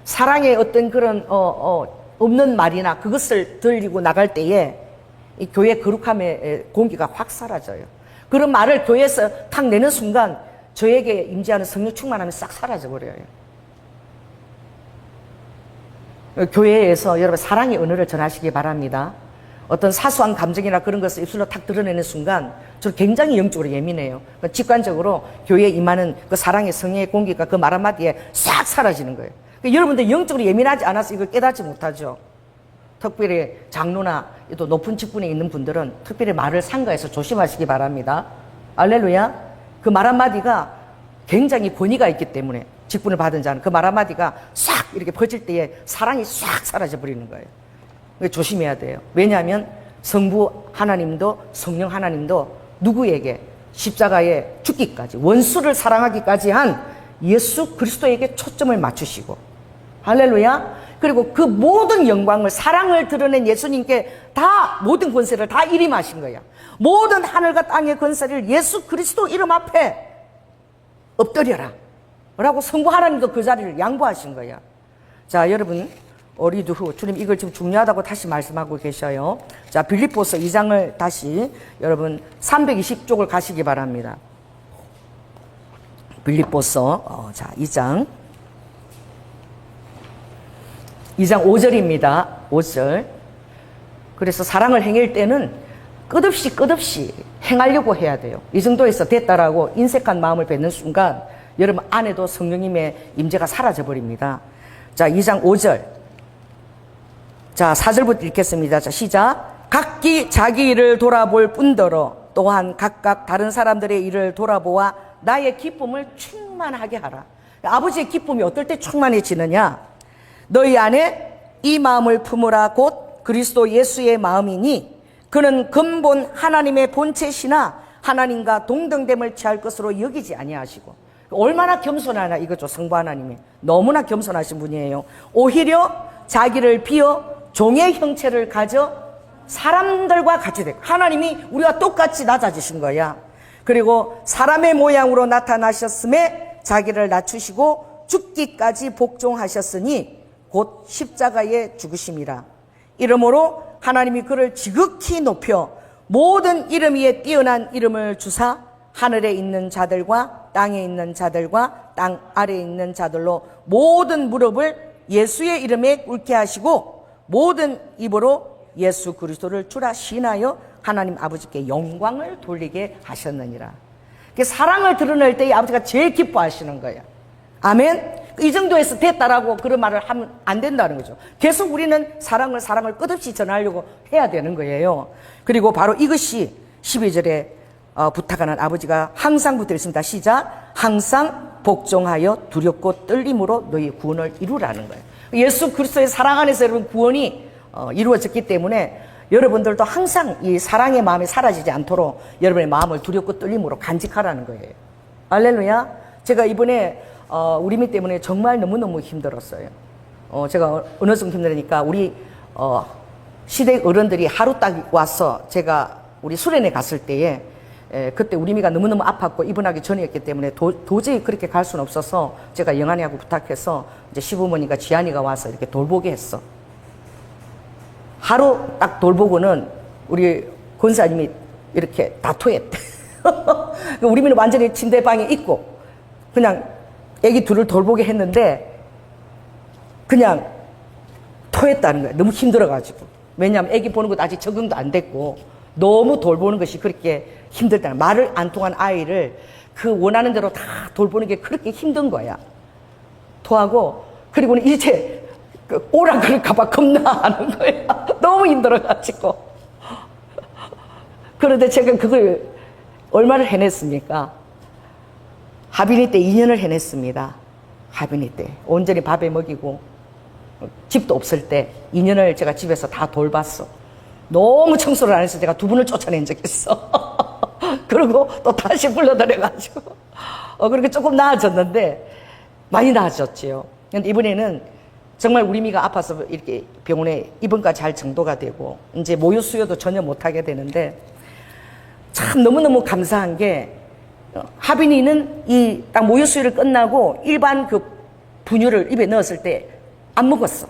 사랑의 어떤 그런 없는 말이나 그것을 들리고 나갈 때에 이 교회 거룩함의 공기가 확 사라져요. 그런 말을 교회에서 탁 내는 순간 저에게 임재하는 성령 충만함이 싹 사라져버려요. 교회에서 여러분 사랑의 언어를 전하시기 바랍니다. 어떤 사소한 감정이나 그런 것을 입술로 탁 드러내는 순간 저 굉장히 영적으로 예민해요. 직관적으로 교회에 임하는 그 사랑의 성령의 공기가 그 말 한마디에 싹 사라지는 거예요. 여러분들 영적으로 예민하지 않아서 이걸 깨닫지 못하죠. 특별히 장로나 또 높은 직분에 있는 분들은 특별히 말을 삼가해서 조심하시기 바랍니다. 알렐루야. 그 말 한마디가 굉장히 권위가 있기 때문에 직분을 받은 자는 그 말 한마디가 싹 이렇게 퍼질 때에 사랑이 싹 사라져 버리는 거예요. 조심해야 돼요. 왜냐하면 성부 하나님도 성령 하나님도 누구에게 십자가에 죽기까지 원수를 사랑하기까지 한 예수 그리스도에게 초점을 맞추시고 할렐루야. 그리고 그 모든 영광을 사랑을 드러낸 예수님께 다 모든 권세를 다 일임하신 거야. 모든 하늘과 땅의 권세를 예수 그리스도 이름 앞에 엎드려라 라고 성부 하나님도 그 자리를 양보하신 거야. 자, 여러분 어리도 후 주님 이걸 지금 중요하다고 다시 말씀하고 계셔요. 자, 빌립보서 2장을 다시 여러분 320쪽을 가시기 바랍니다. 빌립보서 자 2장 5절입니다. 5절. 그래서 사랑을 행할 때는 끝없이 행하려고 해야 돼요. 이 정도에서 됐다라고 인색한 마음을 뱉는 순간 여러분 안에도 성령님의 임재가 사라져버립니다. 자, 2장 5절. 자, 4절부터 읽겠습니다. 자, 시작. 각기 자기 일을 돌아볼 뿐더러 또한 각각 다른 사람들의 일을 돌아보아 나의 기쁨을 충만하게 하라. 아버지의 기쁨이 어떨 때 충만해지느냐? 너희 안에 이 마음을 품으라 곧 그리스도 예수의 마음이니 그는 근본 하나님의 본체시나 하나님과 동등됨을 취할 것으로 여기지 아니하시고. 얼마나 겸손하나 이거죠. 성부 하나님이 너무나 겸손하신 분이에요. 오히려 자기를 비어 종의 형체를 가져 사람들과 같이 되고 하나님이 우리와 똑같이 낮아지신 거야. 그리고 사람의 모양으로 나타나셨음에 자기를 낮추시고 죽기까지 복종하셨으니 곧 십자가에 죽으심이라. 이러므로 하나님이 그를 지극히 높여 모든 이름 위에 뛰어난 이름을 주사 하늘에 있는 자들과 땅에 있는 자들과 땅 아래에 있는 자들로 모든 무릎을 예수의 이름에 꿇게 하시고 모든 입으로 예수 그리스도를 주라 시인하여 하나님 아버지께 영광을 돌리게 하셨느니라. 사랑을 드러낼 때 이 아버지가 제일 기뻐하시는 거예요. 아멘. 이 정도에서 됐다라고 그런 말을 하면 안 된다는 거죠. 계속 우리는 사랑을 끝없이 전하려고 해야 되는 거예요. 그리고 바로 이것이 12절에 부탁하는 아버지가 항상 붙어 있습니다. 시작. 항상 복종하여 두렵고 떨림으로 너희 구원을 이루라는 거예요. 예수 그리스도의 사랑 안에서 여러분 구원이 이루어졌기 때문에 여러분들도 항상 이 사랑의 마음이 사라지지 않도록 여러분의 마음을 두렵고 떨림으로 간직하라는 거예요. 할렐루야. 제가 이번에 우리 미 때문에 정말 너무너무 힘들었어요. 제가 어느 정도 힘들으니까 우리 시댁 어른들이 하루 딱 와서 제가 우리 수련회 갔을 때에 그때 우리 미가 너무너무 아팠고 입원하기 전이었기 때문에 도저히 그렇게 갈 수는 없어서 제가 영환이하고 부탁해서 이제 시부모니까 지안이가 와서 이렇게 돌보게 했어. 하루 딱 돌보고는 우리 권사님이 이렇게 다 토했대. 우리 미는 완전히 침대방에 있고 그냥 애기 둘을 돌보게 했는데 그냥 토했다는 거야. 너무 힘들어가지고. 왜냐하면 애기 보는 것도 아직 적응도 안 됐고 너무 돌보는 것이 그렇게 힘들다는 거야. 말을 안 통한 아이를 그 원하는 대로 다 돌보는 게 그렇게 힘든 거야. 토하고 그리고는 이제 오라 그럴까봐 겁나하는 거야. 너무 힘들어가지고. 그런데 제가 그걸 얼마를 해냈습니까? 하빈이 때 2년을 해냈습니다. 하빈이 때 온전히 밥에 먹이고 집도 없을 때 2년을 제가 집에서 다 돌봤어. 너무 청소를 안 해서 제가 2분을 쫓아낸 적이 있어. 그리고 또 다시 불러들여가지고 그렇게 조금 나아졌는데 많이 나아졌지요. 근데 이번에는 정말 우리 미가 아파서 이렇게 병원에 입원까지 할 정도가 되고 이제 모유 수유도 전혀 못하게 되는데 참 너무너무 감사한 게 하빈이는 이 딱 모유 수유를 끝나고 일반 그 분유를 입에 넣었을 때 안 먹었어.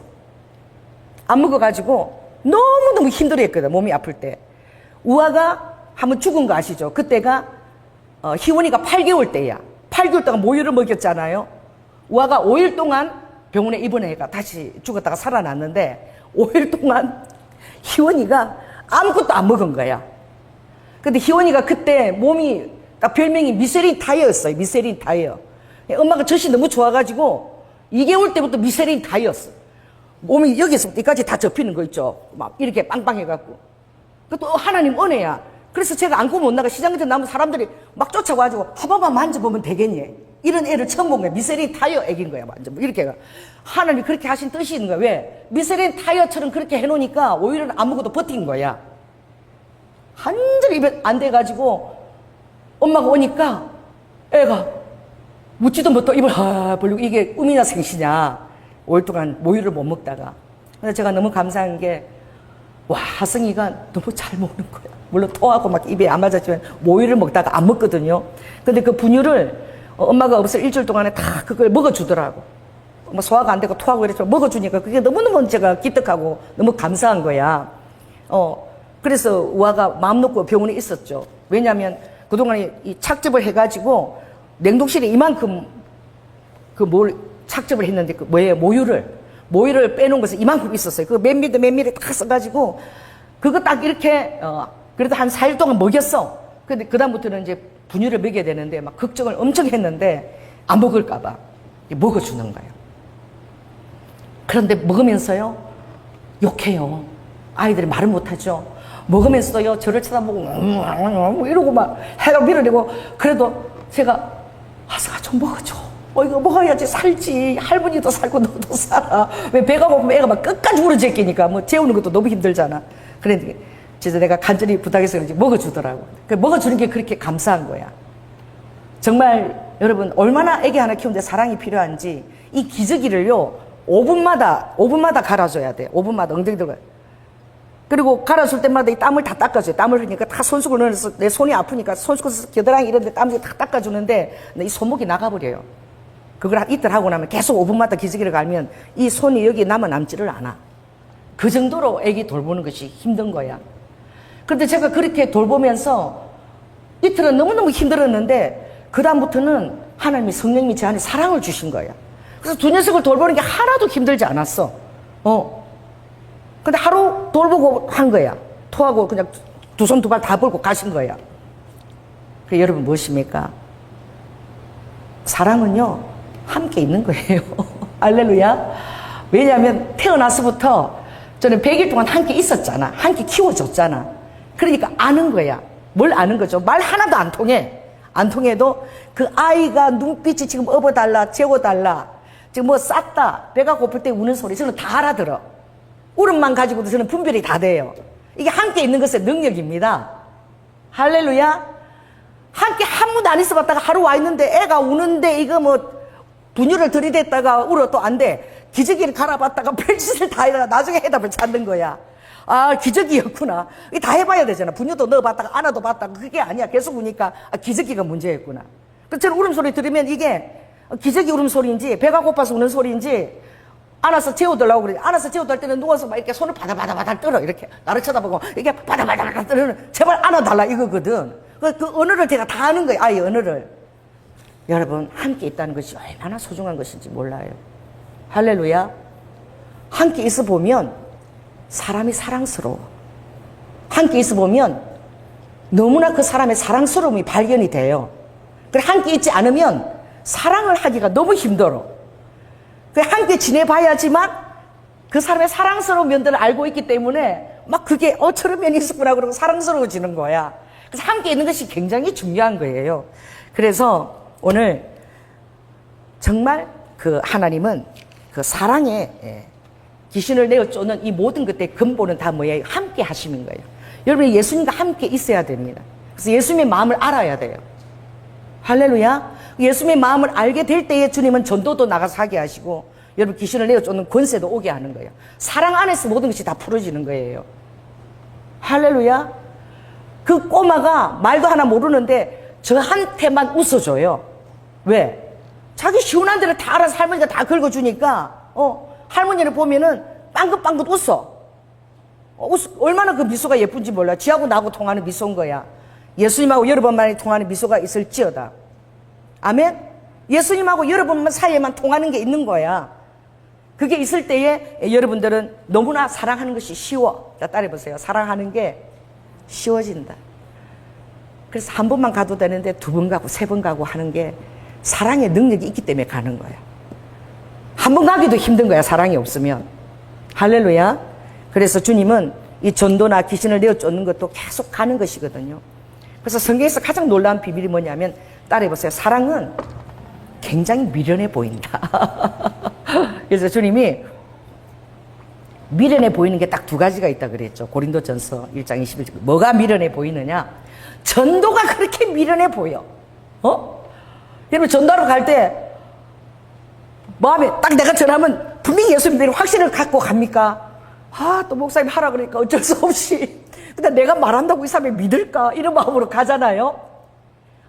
안 먹어가지고 너무너무 힘들어 했거든. 몸이 아플 때. 우아가 한번 죽은 거 아시죠? 그때가 희원이가 8개월 때야. 8개월 동안 모유를 먹였잖아요. 우아가 5일 동안 병원에 입원해가 다시 죽었다가 살아났는데 5일 동안 희원이가 아무것도 안 먹은 거야. 근데 희원이가 그때 몸이 딱 별명이 미쉐린 타이어였어요. 미쉐린 타이어. 엄마가 젖이 너무 좋아가지고 2개월 때부터 미쉐린 타이어였어. 몸이 여기서부터 여기까지 다 접히는 거 있죠. 막 이렇게 빵빵해갖고. 그것도 하나님 은혜야. 그래서 제가 안고 못 나가 시장에서 나면 사람들이 막 쫓아와가지고 한 번만 만져보면 되겠니? 이런 애를 처음 본 거야. 미쉐린 타이어 애긴 거야. 완전 이렇게. 하나님이 그렇게 하신 뜻이 있는 거야. 왜? 미쉐린 타이어처럼 그렇게 해놓으니까 오히려 안 먹어도 버틴 거야. 완전히 입에 안 돼가지고 엄마가 오니까 애가 묻지도 못하고 입을 벌리고 이게 꿈이냐 생시냐 5일 동안 모유를 못 먹다가. 근데 제가 너무 감사한 게 와, 하승이가 너무 잘 먹는 거야. 물론 토하고 막 입에 안 맞았지만 모유를 먹다가 안 먹거든요. 근데 그 분유를 엄마가 없을 일주일 동안에 다 그걸 먹어주더라고. 뭐 소화가 안 되고 토하고 이랬지만 먹어주니까 그게 너무너무 제가 기특하고 너무 감사한 거야. 그래서 우아가 마음 놓고 병원에 있었죠. 왜냐하면 그동안에 이 착즙을 해가지고 냉동실에 이만큼 뭘 착즙을 했는데 그 뭐예요? 모유를 빼놓은 것은 이만큼 있었어요. 그 맨밀에 딱 써가지고 그거 딱 이렇게 그래도 한 4일 동안 먹였어. 근데 그다음부터는 이제 분유를 먹여야 되는데 막 걱정을 엄청 했는데 안 먹을까봐 먹어주는 거예요. 그런데 먹으면서요 욕해요. 아이들이 말을 못하죠. 먹으면서도요 저를 쳐다보고 뭐 이러고 막 해가 밀어내고. 그래도 제가 하승아 좀 먹어줘. 이거 먹어야지 살지. 할머니도 살고 너도 살아. 왜 배가 고프면 애가 막 끝까지 울어제끼니까 뭐 재우는 것도 너무 힘들잖아. 그런데 진짜 내가 간절히 부탁해서 그런지 먹어주더라고. 먹어주는 게 그렇게 감사한 거야. 정말 여러분 얼마나 애기 하나 키우는데 사랑이 필요한지 이 기저귀를요 5분마다 갈아줘야 돼. 5분마다 엉덩이 들어가. 그리고 갈아줄 때마다 이 땀을 다 닦아줘요. 땀을 흘리니까 다 손수건을 넣어서 내 손이 아프니까 손수건 겨드랑이 이런 데 땀을 다 닦아주는데 이 손목이 나가버려요. 그걸 이틀 하고 나면 계속 5분마다 기저귀를 갈면 이 손이 여기 남지를 않아. 그 정도로 애기 돌보는 것이 힘든 거야. 그런데 제가 그렇게 돌보면서 이틀은 너무너무 힘들었는데 그다음부터는 하나님이 성령님이 제 안에 사랑을 주신 거야. 그래서 두 녀석을 돌보는 게 하나도 힘들지 않았어. 근데 하루 돌보고 한 거야. 토하고 그냥 두 손 두 발 다 벌고 가신 거야. 그 여러분 무엇입니까? 사랑은요 함께 있는 거예요. 할렐루야. 왜냐하면 태어나서부터 저는 100일 동안 함께 있었잖아. 함께 키워줬잖아. 그러니까 아는 거야. 뭘 아는 거죠? 말 하나도 안 통해. 안 통해도 그 아이가 눈빛이 지금 업어달라, 재워달라, 지금 뭐 쌌다, 배가 고플 때 우는 소리 저는 다 알아들어. 울음만 가지고도 저는 분별이 다 돼요. 이게 함께 있는 것의 능력입니다. 할렐루야. 함께 한 번도 안 있어 봤다가 하루 와 있는데 애가 우는데 이거 뭐 분유를 들이댔다가 울어 또 안 돼. 기저귀를 갈아봤다가 별짓을 다 해다가 나중에 해답을 찾는 거야. 아, 기저귀였구나. 이거 다 해봐야 되잖아. 분유도 넣어봤다가 안아도 봤다가 그게 아니야. 계속 우니까 아, 기저귀가 문제였구나. 그래서 저는 울음소리 들으면 이게 기저귀 울음소리인지 배가 고파서 우는 소리인지 안아서 재워달라고 그래. 안아서 재워달 때는 누워서 막 이렇게 손을 바다바다바다 떨어. 이렇게 나를 쳐다보고 이게 바다바다바다 떨어는 제발 안아달라 이거거든. 그 언어를 제가 다 아는 거예요. 아이 언어를. 여러분 함께 있다는 것이 얼마나 소중한 것인지 몰라요. 할렐루야. 함께 있어 보면 사람이 사랑스러워. 함께 있어 보면 너무나 그 사람의 사랑스러움이 발견이 돼요. 그래 함께 있지 않으면 사랑을 하기가 너무 힘들어. 그래 함께 지내봐야지만 그 사람의 사랑스러운 면들을 알고 있기 때문에 막 그게 저런 면이 있었구나 그러고 사랑스러워지는 거야. 그래서 함께 있는 것이 굉장히 중요한 거예요. 그래서 오늘 정말 그 하나님은 그 사랑에 귀신을 내어 쫓는 이 모든 것의 근본은 다 뭐예요? 함께 하시는 거예요. 여러분이 예수님과 함께 있어야 됩니다. 그래서 예수님의 마음을 알아야 돼요. 할렐루야. 예수님의 마음을 알게 될 때에 주님은 전도도 나가서 하게 하시고 여러분 귀신을 내어 쫓는 권세도 오게 하는 거예요. 사랑 안에서 모든 것이 다 풀어지는 거예요. 할렐루야. 그 꼬마가 말도 하나 모르는데 저한테만 웃어줘요. 왜? 자기 시원한 데를 다 알아서 할머니가 다 긁어주니까 할머니를 보면은 빵긋빵긋 웃어. 얼마나 그 미소가 예쁜지 몰라. 지하고 나하고 통하는 미소인 거야. 예수님하고 여러 번만에 통하는 미소가 있을지어다. 아멘? 예수님하고 여러 번 사이에만 통하는 게 있는 거야. 그게 있을 때에 여러분들은 너무나 사랑하는 것이 쉬워. 자, 따라해보세요. 사랑하는 게 쉬워진다. 그래서 한 번만 가도 되는데 두 번 가고 세 번 가고 하는 게 사랑의 능력이 있기 때문에 가는 거야. 한 번 가기도 힘든 거야. 사랑이 없으면. 할렐루야. 그래서 주님은 이 전도나 귀신을 내어 쫓는 것도 계속 가는 것이거든요. 그래서 성경에서 가장 놀라운 비밀이 뭐냐면 따라해보세요. 사랑은 굉장히 미련해 보인다. 그래서 주님이 미련해 보이는 게 딱 두 가지가 있다 그랬죠. 고린도전서 1장 21절. 뭐가 미련해 보이느냐? 전도가 그렇게 미련해 보여. 여러분 전도하러 갈 때 마음에 딱 내가 전하면 분명히 예수님들이 확신을 갖고 갑니까? 또 목사님 하라 그러니까 어쩔 수 없이. 근데 내가 말한다고 이 사람이 믿을까? 이런 마음으로 가잖아요.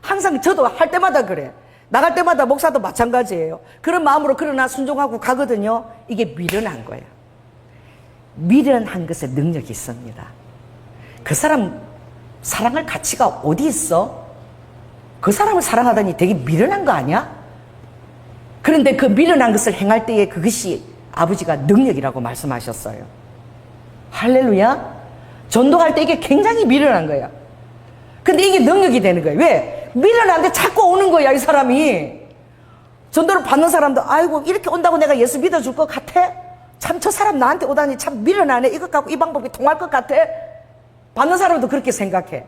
항상 저도 할 때마다 그래. 나갈 때마다 목사도 마찬가지예요. 그런 마음으로 그러나 순종하고 가거든요. 이게 미련한 거예요. 미련한 것에 능력이 있습니다. 그 사람 사랑할 가치가 어디 있어? 그 사람을 사랑하다니 되게 미련한 거 아니야? 그런데 그 미련한 것을 행할 때에 그것이 아버지가 능력이라고 말씀하셨어요. 할렐루야. 전도할 때 이게 굉장히 미련한 거야. 근데 이게 능력이 되는 거예요. 왜? 미련한데 자꾸 오는 거야, 이 사람이. 전도를 받는 사람도 아이고 이렇게 온다고 내가 예수 믿어줄 것 같아? 참 저 사람 나한테 오다니 참 미련하네. 이것 갖고 이 방법이 통할 것 같아? 받는 사람도 그렇게 생각해.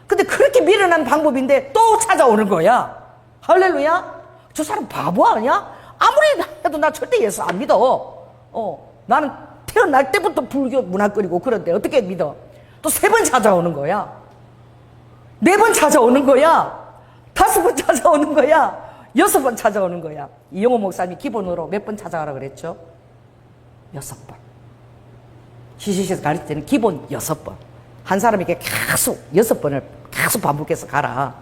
근데 그렇게 미련한 방법인데 또 찾아오는 거야. 할렐루야. 저 사람 바보 아니야? 아무리 해도 나 절대 예수 안 믿어. 나는 태어날 때부터 불교 문화거리고 그런데 어떻게 믿어? 또 3번 찾아오는 거야. 4번 찾아오는 거야. 5번 찾아오는 거야. 6번 찾아오는 거야. 이영호 목사님이 기본으로 몇 번 찾아가라 그랬죠? 6번. 시시시에서 가르칠 때는 기본 6번. 한 사람에게 계속 6번을 계속 반복해서 가라.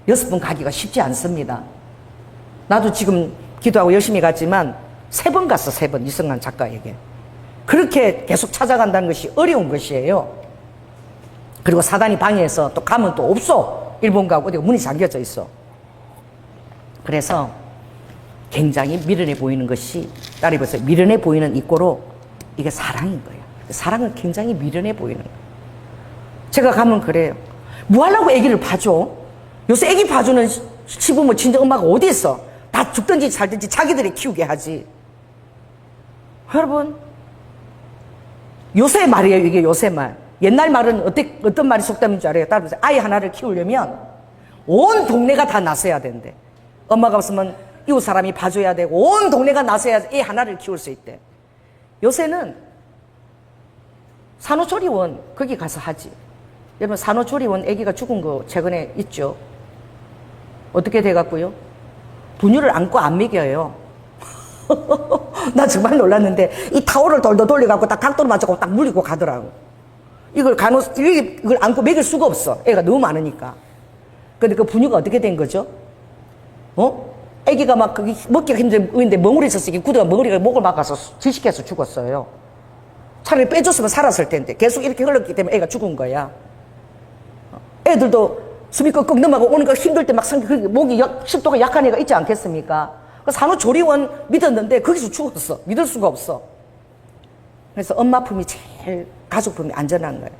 6번 가기가 쉽지 않습니다. 나도 지금 기도하고 열심히 갔지만 3번 갔어. 3번 이승환 작가에게. 그렇게 계속 찾아간다는 것이 어려운 것이에요. 그리고 사단이 방해해서 또 가면 또 없어. 일본 가고 어디 문이 잠겨져 있어. 그래서 굉장히 미련해 보이는 것이 따라해보세요. 미련해 보이는 이 꼴로 이게 사랑인 거예요. 사랑은 굉장히 미련해 보이는 거예요. 제가 가면 그래요. 뭐 하려고 애기를 봐줘? 요새 애기 봐주는 시부모 친정 엄마가 어디 있어? 다 죽든지 살든지 자기들이 키우게 하지. 여러분 요새 말이에요. 이게 요새 말. 옛날 말은 어떤 말이 속담인 줄 알아요? 따라보세요. 아이 하나를 키우려면 온 동네가 다 나서야 된대. 엄마가 없으면 이웃 사람이 봐줘야 되고 온 동네가 나서야 애 하나를 키울 수 있대. 요새는 산후조리원 거기 가서 하지. 여러분 산후조리원 아기가 죽은 거 최근에 있죠. 어떻게 돼갖고요? 분유를 안고 안 먹여요. 나 정말 놀랐는데 이 타올을 돌돌 돌려갖고 딱 각도를 맞추고 딱 물리고 가더라고. 이걸 안고 먹일 수가 없어. 애가 너무 많으니까. 근데 그 분유가 어떻게 된 거죠? 애기가 막 거기 먹기가 힘든데 멍울이 있었어. 구두가 멍울이가 목을 막아서 질식해서 죽었어요. 차라리 빼줬으면 살았을 텐데 계속 이렇게 흘렀기 때문에 애가 죽은 거야. 애들도 숨이 꺽꺽 넘어가고 오는 거 힘들 때 막 목이 식도가 약한 애가 있지 않겠습니까? 그 산후조리원 믿었는데 거기서 죽었어. 믿을 수가 없어. 그래서 엄마 품이 제일 가족 품이 안전한 거예요.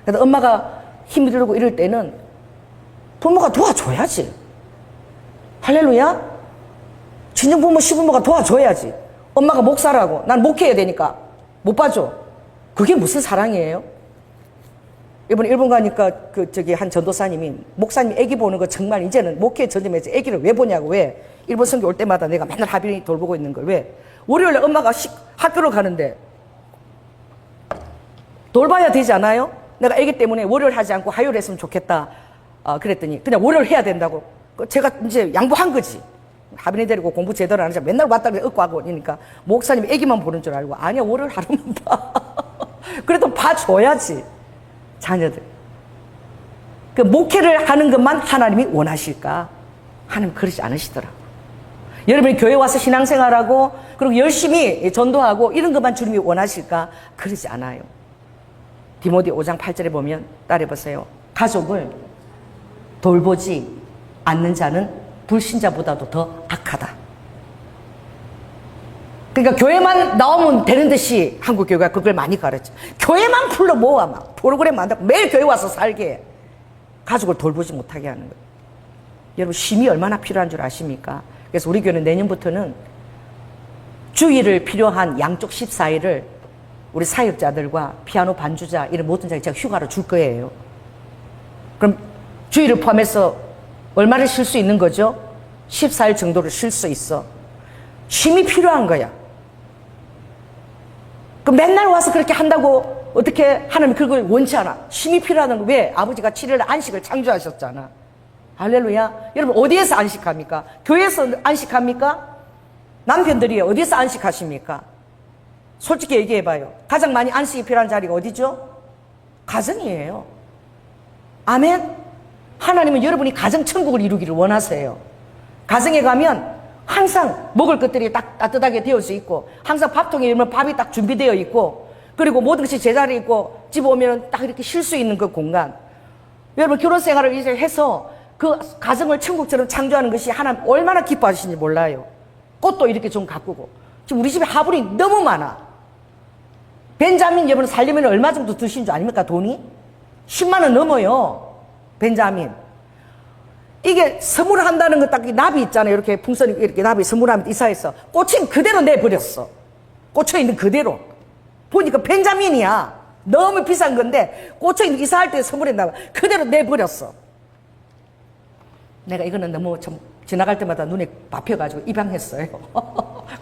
그래서 엄마가 힘들고 이럴 때는 부모가 도와줘야지. 할렐루야? 친정부모 시부모가 도와줘야지. 엄마가 목사라고 난 목회해야 되니까 못 봐줘. 그게 무슨 사랑이에요? 이번에 일본 가니까 한 전도사님이 목사님 애기 보는 거 정말 이제는 목회 전념해서 애기를 왜 보냐고. 왜? 일본 선교 올 때마다 내가 맨날 하빈이 돌보고 있는 걸. 왜? 월요일에 엄마가 학교를 가는데 돌봐야 되지 않아요? 내가 애기 때문에 월요일 하지 않고 화요일 했으면 좋겠다. 그랬더니 그냥 월요일 해야 된다고. 제가 이제 양보한 거지. 하빈이 데리고 공부 제대로 안 하자 맨날 왔다 그래 얻고 하고 그러니까 목사님 애기만 보는 줄 알고 아니야 월요일 하루만 봐. 그래도 봐줘야지. 자녀들. 그 목회를 하는 것만 하나님이 원하실까? 하나님 그러지 않으시더라고. 여러분이 교회 와서 신앙생활하고 그리고 열심히 전도하고 이런 것만 주님이 원하실까? 그러지 않아요. 디모데 5장 8절에 보면 따라해보세요. 가족을 돌보지 않는 자는 불신자보다도 더 악하다. 그러니까 교회만 나오면 되는 듯이 한국 교회가 그걸 많이 가르쳐. 교회만 풀러 모아 막 프로그램 만들고 매일 교회 와서 살게 해. 가족을 돌보지 못하게 하는 거예요. 여러분 쉼이 얼마나 필요한 줄 아십니까? 그래서 우리 교회는 내년부터는 주일을 필요한 양쪽 14일을 우리 사역자들과 피아노 반주자 이런 모든 자에 제가 휴가를 줄 거예요. 그럼 주일을 포함해서 얼마를 쉴 수 있는 거죠? 14일 정도를 쉴 수 있어. 쉼이 필요한 거야. 그 맨날 와서 그렇게 한다고 어떻게 하나님 그걸 원치 않아. 쉼이 필요하다는 거. 왜? 아버지가 7일 안식을 창조하셨잖아. 할렐루야. 여러분 어디에서 안식합니까? 교회에서 안식합니까? 남편들이 어디에서 안식하십니까? 솔직히 얘기해봐요. 가장 많이 안식이 필요한 자리가 어디죠? 가정이에요. 아멘. 하나님은 여러분이 가정 천국을 이루기를 원하세요. 가정에 가면 항상 먹을 것들이 딱 따뜻하게 되어져 있고 항상 밥통에 열면 밥이 딱 준비되어 있고 그리고 모든 것이 제자리에 있고 집에 오면 딱 이렇게 쉴 수 있는 그 공간. 여러분 결혼 생활을 이제 해서 그 가정을 천국처럼 창조하는 것이 하나님 얼마나 기뻐하시는지 몰라요. 꽃도 이렇게 좀 가꾸고 지금 우리 집에 화분이 너무 많아. 벤자민 여러분 살려면 얼마 정도 드신 줄 아닙니까? 돈이? 10만 원 넘어요. 벤자민. 이게 선물한다는 거 딱 나비 있잖아요. 이렇게 풍선이 이렇게 나비 선물하면 이사해서 꽂힌 그대로 내버렸어. 꽂혀있는 그대로. 보니까 벤자민이야. 너무 비싼 건데 꽂혀있는 이사할 때 선물했나 봐. 그대로 내버렸어. 내가 이거는 너무 좀 지나갈 때마다 눈에 밟혀가지고 입양했어요.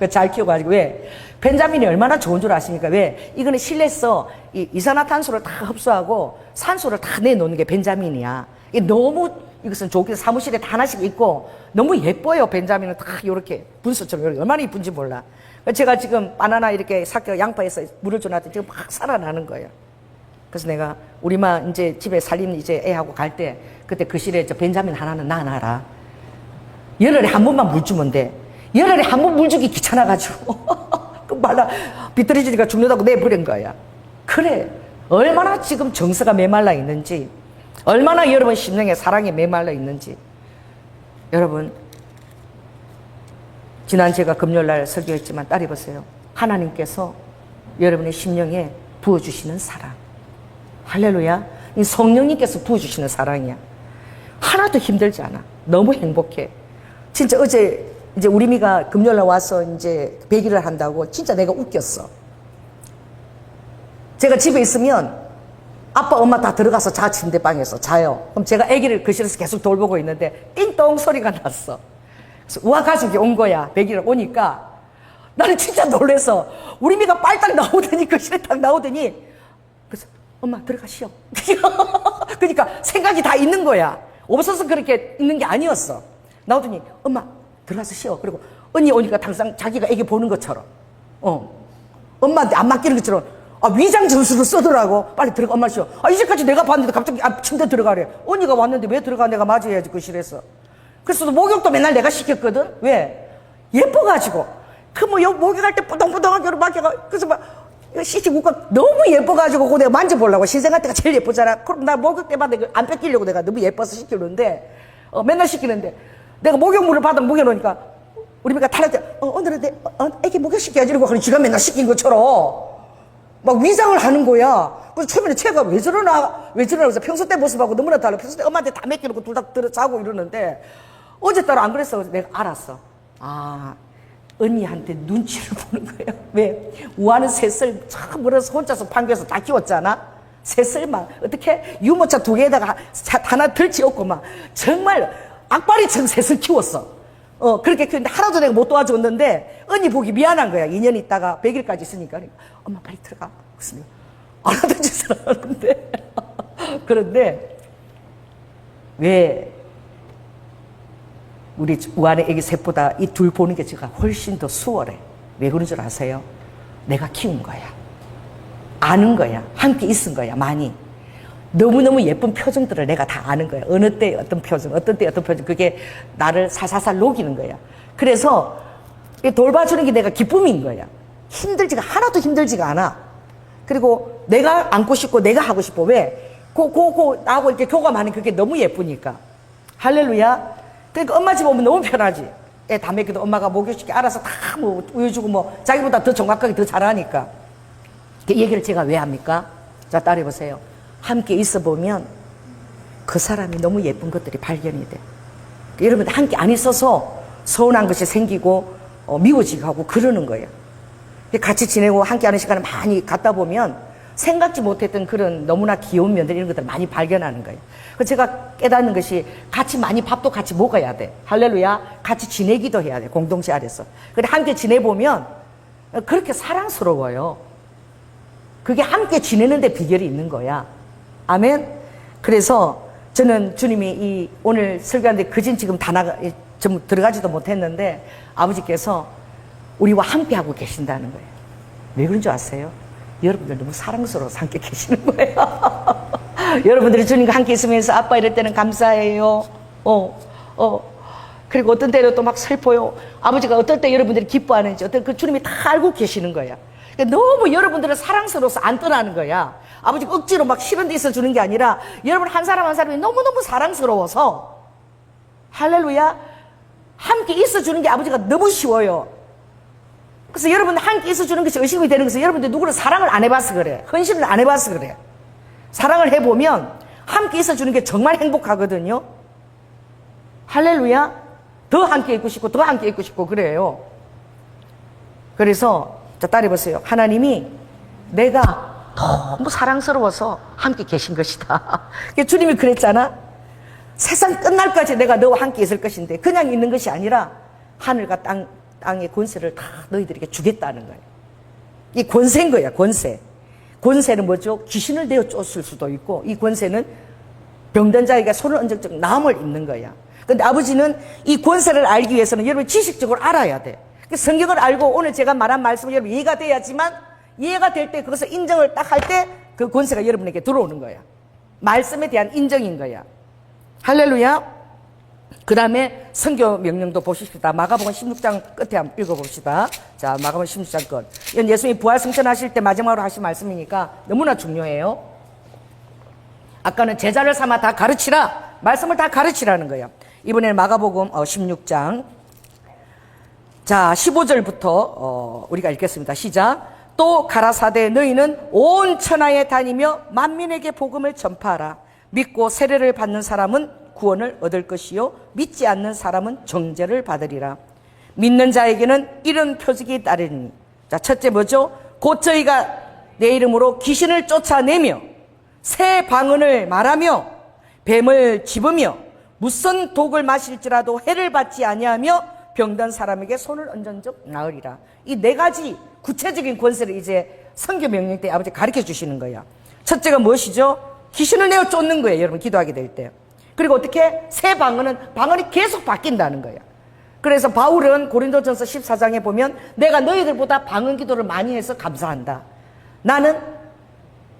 잘 키워가지고. 왜? 벤자민이 얼마나 좋은 줄 아십니까? 왜? 이거는 실내에서 이산화탄소를 다 흡수하고 산소를 다 내놓는 게 벤자민이야. 이게 너무 이것은 좋게 사무실에 다 하나씩 있고 너무 예뻐요. 벤자민은 다 이렇게 분수처럼 이렇게 얼마나 이쁜지 몰라. 제가 지금 바나나 이렇게 삭혀 양파에서 물을 줘놨더니 지금 막 살아나는 거예요. 그래서 내가 우리마 이제 집에 살림 이제 애하고 갈 때 그때 그 실에 저 벤자민 하나는 놔놔라. 열흘에 한 번만 물 주면 돼. 열흘에 한 번 물 주기 귀찮아가지고 그 말라 비틀어지니까 죽는다고 내버린 거야. 그래 얼마나 지금 정서가 메말라 있는지 얼마나 여러분 심령에 사랑에 메말라 있는지. 여러분 지난 제가 금요일날 설교했지만 따라해보세요. 하나님께서 여러분의 심령에 부어주시는 사랑. 할렐루야. 이 성령님께서 부어주시는 사랑이야. 하나도 힘들지 않아. 너무 행복해. 진짜 어제 이제 우리 미가 금요일날 와서 이제 100일을 한다고 진짜 내가 웃겼어. 제가 집에 있으면 아빠 엄마 다 들어가서 자, 침대방에서 자요. 그럼 제가 아기를 거실에서 계속 돌보고 있는데 띵동 소리가 났어. 그래서 우아 가족이 온 거야. 100일 오니까 나는 진짜 놀래서 우리 미가 빨딱 나오더니 거실에 딱 나오더니 그래서 엄마 들어가시오. 그러니까 생각이 다 있는 거야. 없어서 그렇게 있는 게 아니었어. 나오더니 엄마 들어가서 쉬어. 그리고 언니 오니까 항상 자기가 애기 보는 것처럼 엄마한테 안 맡기는 것처럼 위장 전술을 쓰더라고. 빨리 들어가 엄마 쉬어. 이제까지 내가 봤는데 갑자기 침대 들어가래. 언니가 왔는데 왜 들어가? 내가 맞아야지 거실에서. 그래서 목욕도 맨날 내가 시켰거든. 왜? 예뻐가지고. 목욕할 때 뿌덩뿌덩하게 맡겨가. 그래서 막 시치구가 너무 예뻐가지고 그거 내가 만져보려고. 신생아 때가 제일 예쁘잖아. 그럼 나 목욕 때마다 안 뺏기려고 내가 너무 예뻐서 시키는데 맨날 시키는데 내가 목욕물을 받아 먹여놓으니까 우리 애가 탈날 때 오늘은 애기 목욕시켜야지 이러고 그냥 지가 맨날 시킨 것처럼 막 위장을 하는 거야. 그래서 처음에는 쟤가 왜 저러나 그래서 평소 때 모습하고 너무나 달라. 평소 때 엄마한테 다 맡겨놓고 둘 다 들어 자고 이러는데 어제 따라 안 그랬어. 그래서 내가 알았어. 언니한테 눈치를 보는 거야. 왜? 우아는 셋을 참 멀어서 혼자서 판교에서 다 키웠잖아. 셋을만 어떻게 유모차 2개에다가 하나 들치었고 막 정말 악바리처럼 셋을 키웠어. 그렇게 키웠는데 하나도 내가 못 도와줬는데 언니 보기 미안한 거야. 2년 있다가 100일까지 있으니까. 엄마 빨리 들어가. 그래서 안 하던 짓을 하는데 그런데 왜 우리 우아의 애기 셋보다 이 둘 보는 게 제가 훨씬 더 수월해. 왜 그런 줄 아세요? 내가 키운 거야. 아는 거야. 함께 있은 거야. 많이. 너무너무 예쁜 표정들을 내가 다 아는 거야. 어느 때 어떤 표정, 어떤 때 어떤 표정. 그게 나를 살살살 녹이는 거야. 그래서 돌봐주는 게 내가 기쁨인 거야. 하나도 힘들지가 않아. 그리고 내가 안고 싶고 내가 하고 싶어. 왜? 나하고 이렇게 교감하는 그게 너무 예쁘니까. 할렐루야. 그러니까 엄마 집 오면 너무 편하지. 애 다 먹여도 엄마가 목욕시켜 알아서 다 우유 주고 자기보다 더 정확하게 더 잘하니까. 그 얘기를 제가 왜 합니까? 자, 따라해보세요. 함께 있어 보면 그 사람이 너무 예쁜 것들이 발견이 돼. 여러분 함께 안 있어서 서운한 것이 생기고 미워지고 하고 그러는 거예요. 같이 지내고 함께 하는 시간을 많이 갖다 보면 생각지 못했던 그런 너무나 귀여운 면들 이런 것들을 많이 발견하는 거예요. 그래서 제가 깨닫는 것이 같이 많이 밥도 같이 먹어야 돼. 할렐루야. 같이 지내기도 해야 돼. 공동체 안에서. 근데 함께 지내보면 그렇게 사랑스러워요. 그게 함께 지내는 데 비결이 있는 거야. 아멘. 그래서 저는 주님이 오늘 설교하는데 그진 지금 좀 들어가지도 못했는데 아버지께서 우리와 함께 하고 계신다는 거예요. 왜 그런 줄 아세요? 여러분들 너무 사랑스러워서 함께 계시는 거예요. 여러분들이 주님과 함께 있으면서 아빠 이럴 때는 감사해요. 그리고 어떤 때는 또 막 슬퍼요. 아버지가 어떨 때 여러분들이 기뻐하는지 어떤 그 주님이 다 알고 계시는 거야. 그러니까 너무 여러분들은 사랑스러워서 안 떠나는 거야. 아버지가 억지로 막 싫은 데 있어 주는 게 아니라 여러분 한 사람 한 사람이 너무너무 사랑스러워서 할렐루야 함께 있어 주는 게 아버지가 너무 쉬워요. 그래서 여러분 함께 있어 주는 것이 의식이 되는 것은 여러분들 누구를 사랑을 안 해봐서 그래. 헌신을 안 해봐서 그래. 사랑을 해보면 함께 있어 주는 게 정말 행복하거든요. 할렐루야. 더 함께 있고 싶고 더 함께 있고 싶고 그래요. 그래서 자 따라해보세요. 하나님이 내가 너무 사랑스러워서 함께 계신 것이다. 주님이 그랬잖아. 세상 끝날까지 내가 너와 함께 있을 것인데 그냥 있는 것이 아니라 하늘과 땅의 권세를 다 너희들에게 주겠다는 거예요. 이 권세인 거야. 권세. 권세는 뭐죠? 귀신을 내어 쫓을 수도 있고 이 권세는 병든 자에게 손을 얹은 나음을 입는 거야. 근데 아버지는 이 권세를 알기 위해서는 여러분 지식적으로 알아야 돼. 성경을 알고 오늘 제가 말한 말씀이 여러분 이해가 돼야지만 이해가 될 때 그것을 인정을 딱 할 때 그 권세가 여러분에게 들어오는 거야. 말씀에 대한 인정인 거야. 할렐루야. 그 다음에 선교 명령도 보십시다. 마가복음 16장 끝에 한번 읽어봅시다. 자, 마가복음 16장 끝. 이건 예수님이 부활 승천하실 때 마지막으로 하신 말씀이니까 너무나 중요해요. 아까는 제자를 삼아 다 가르치라. 말씀을 다 가르치라는 거예요. 이번에는 마가복음 16장. 자, 15절부터 우리가 읽겠습니다. 시작. 또 가라사대 너희는 온 천하에 다니며 만민에게 복음을 전파하라. 믿고 세례를 받는 사람은 구원을 얻을 것이요 믿지 않는 사람은 정죄를 받으리라. 믿는 자에게는 이런 표적이 따르니. 자, 첫째 뭐죠? 곧 저희가 내 이름으로 귀신을 쫓아내며 새 방언을 말하며 뱀을 집으며 무슨 독을 마실지라도 해를 받지 아니하며 병든 사람에게 손을 얹은즉 나으리라. 이 네 가지 구체적인 권세를 이제 선교 명령 때 아버지 가르쳐 주시는 거야. 첫째가 무엇이죠? 귀신을 내어 쫓는 거예요. 여러분 기도하게 될 때. 그리고 어떻게? 새 방언이 계속 바뀐다는 거야. 그래서 바울은 고린도전서 14장에 보면 내가 너희들보다 방언 기도를 많이 해서 감사한다. 나는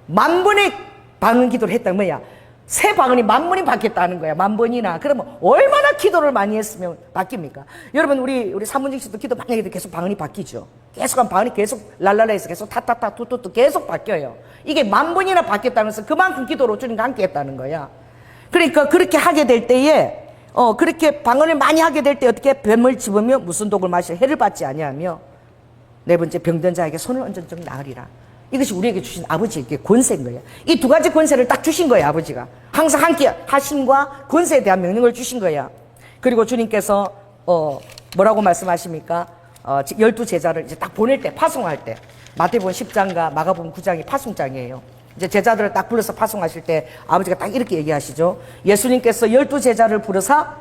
10,000번의 방언 기도를 했다. 뭐야? 새 방언이 10,000번이 바뀌었다는 거야. 10,000번이나. 그러면 얼마나 기도를 많이 했으면 바뀝니까? 여러분 우리 사문직 씨도 기도 많이 해도 계속 방언이 바뀌죠. 계속 방언이 계속 랄랄라해서 계속 타타타 투투투 계속 바뀌어요. 이게 10,000번이나 바뀌었다는 것은 그만큼 기도로 주님과 함께 했다는 거야. 그러니까 그렇게 하게 될 때에 그렇게 방언을 많이 하게 될 때 어떻게? 뱀을 집으며 무슨 독을 마시며 해를 받지 아니하며 네 번째 병든 자에게 손을 얹은 즉 나으리라. 이것이 우리에게 주신 아버지에게 권세인 거예요. 이 두 가지 권세를 딱 주신 거예요. 아버지가 항상 함께 하심과 권세에 대한 명령을 주신 거야. 그리고 주님께서 뭐라고 말씀하십니까? 12제자를 이제 딱 보낼 때, 파송할 때, 마태복음 10장과 마가복음 9장이 파송장이에요. 이제 제자들을 딱 불러서 파송하실 때 아버지가 딱 이렇게 얘기하시죠. 예수님께서 12제자를 부르사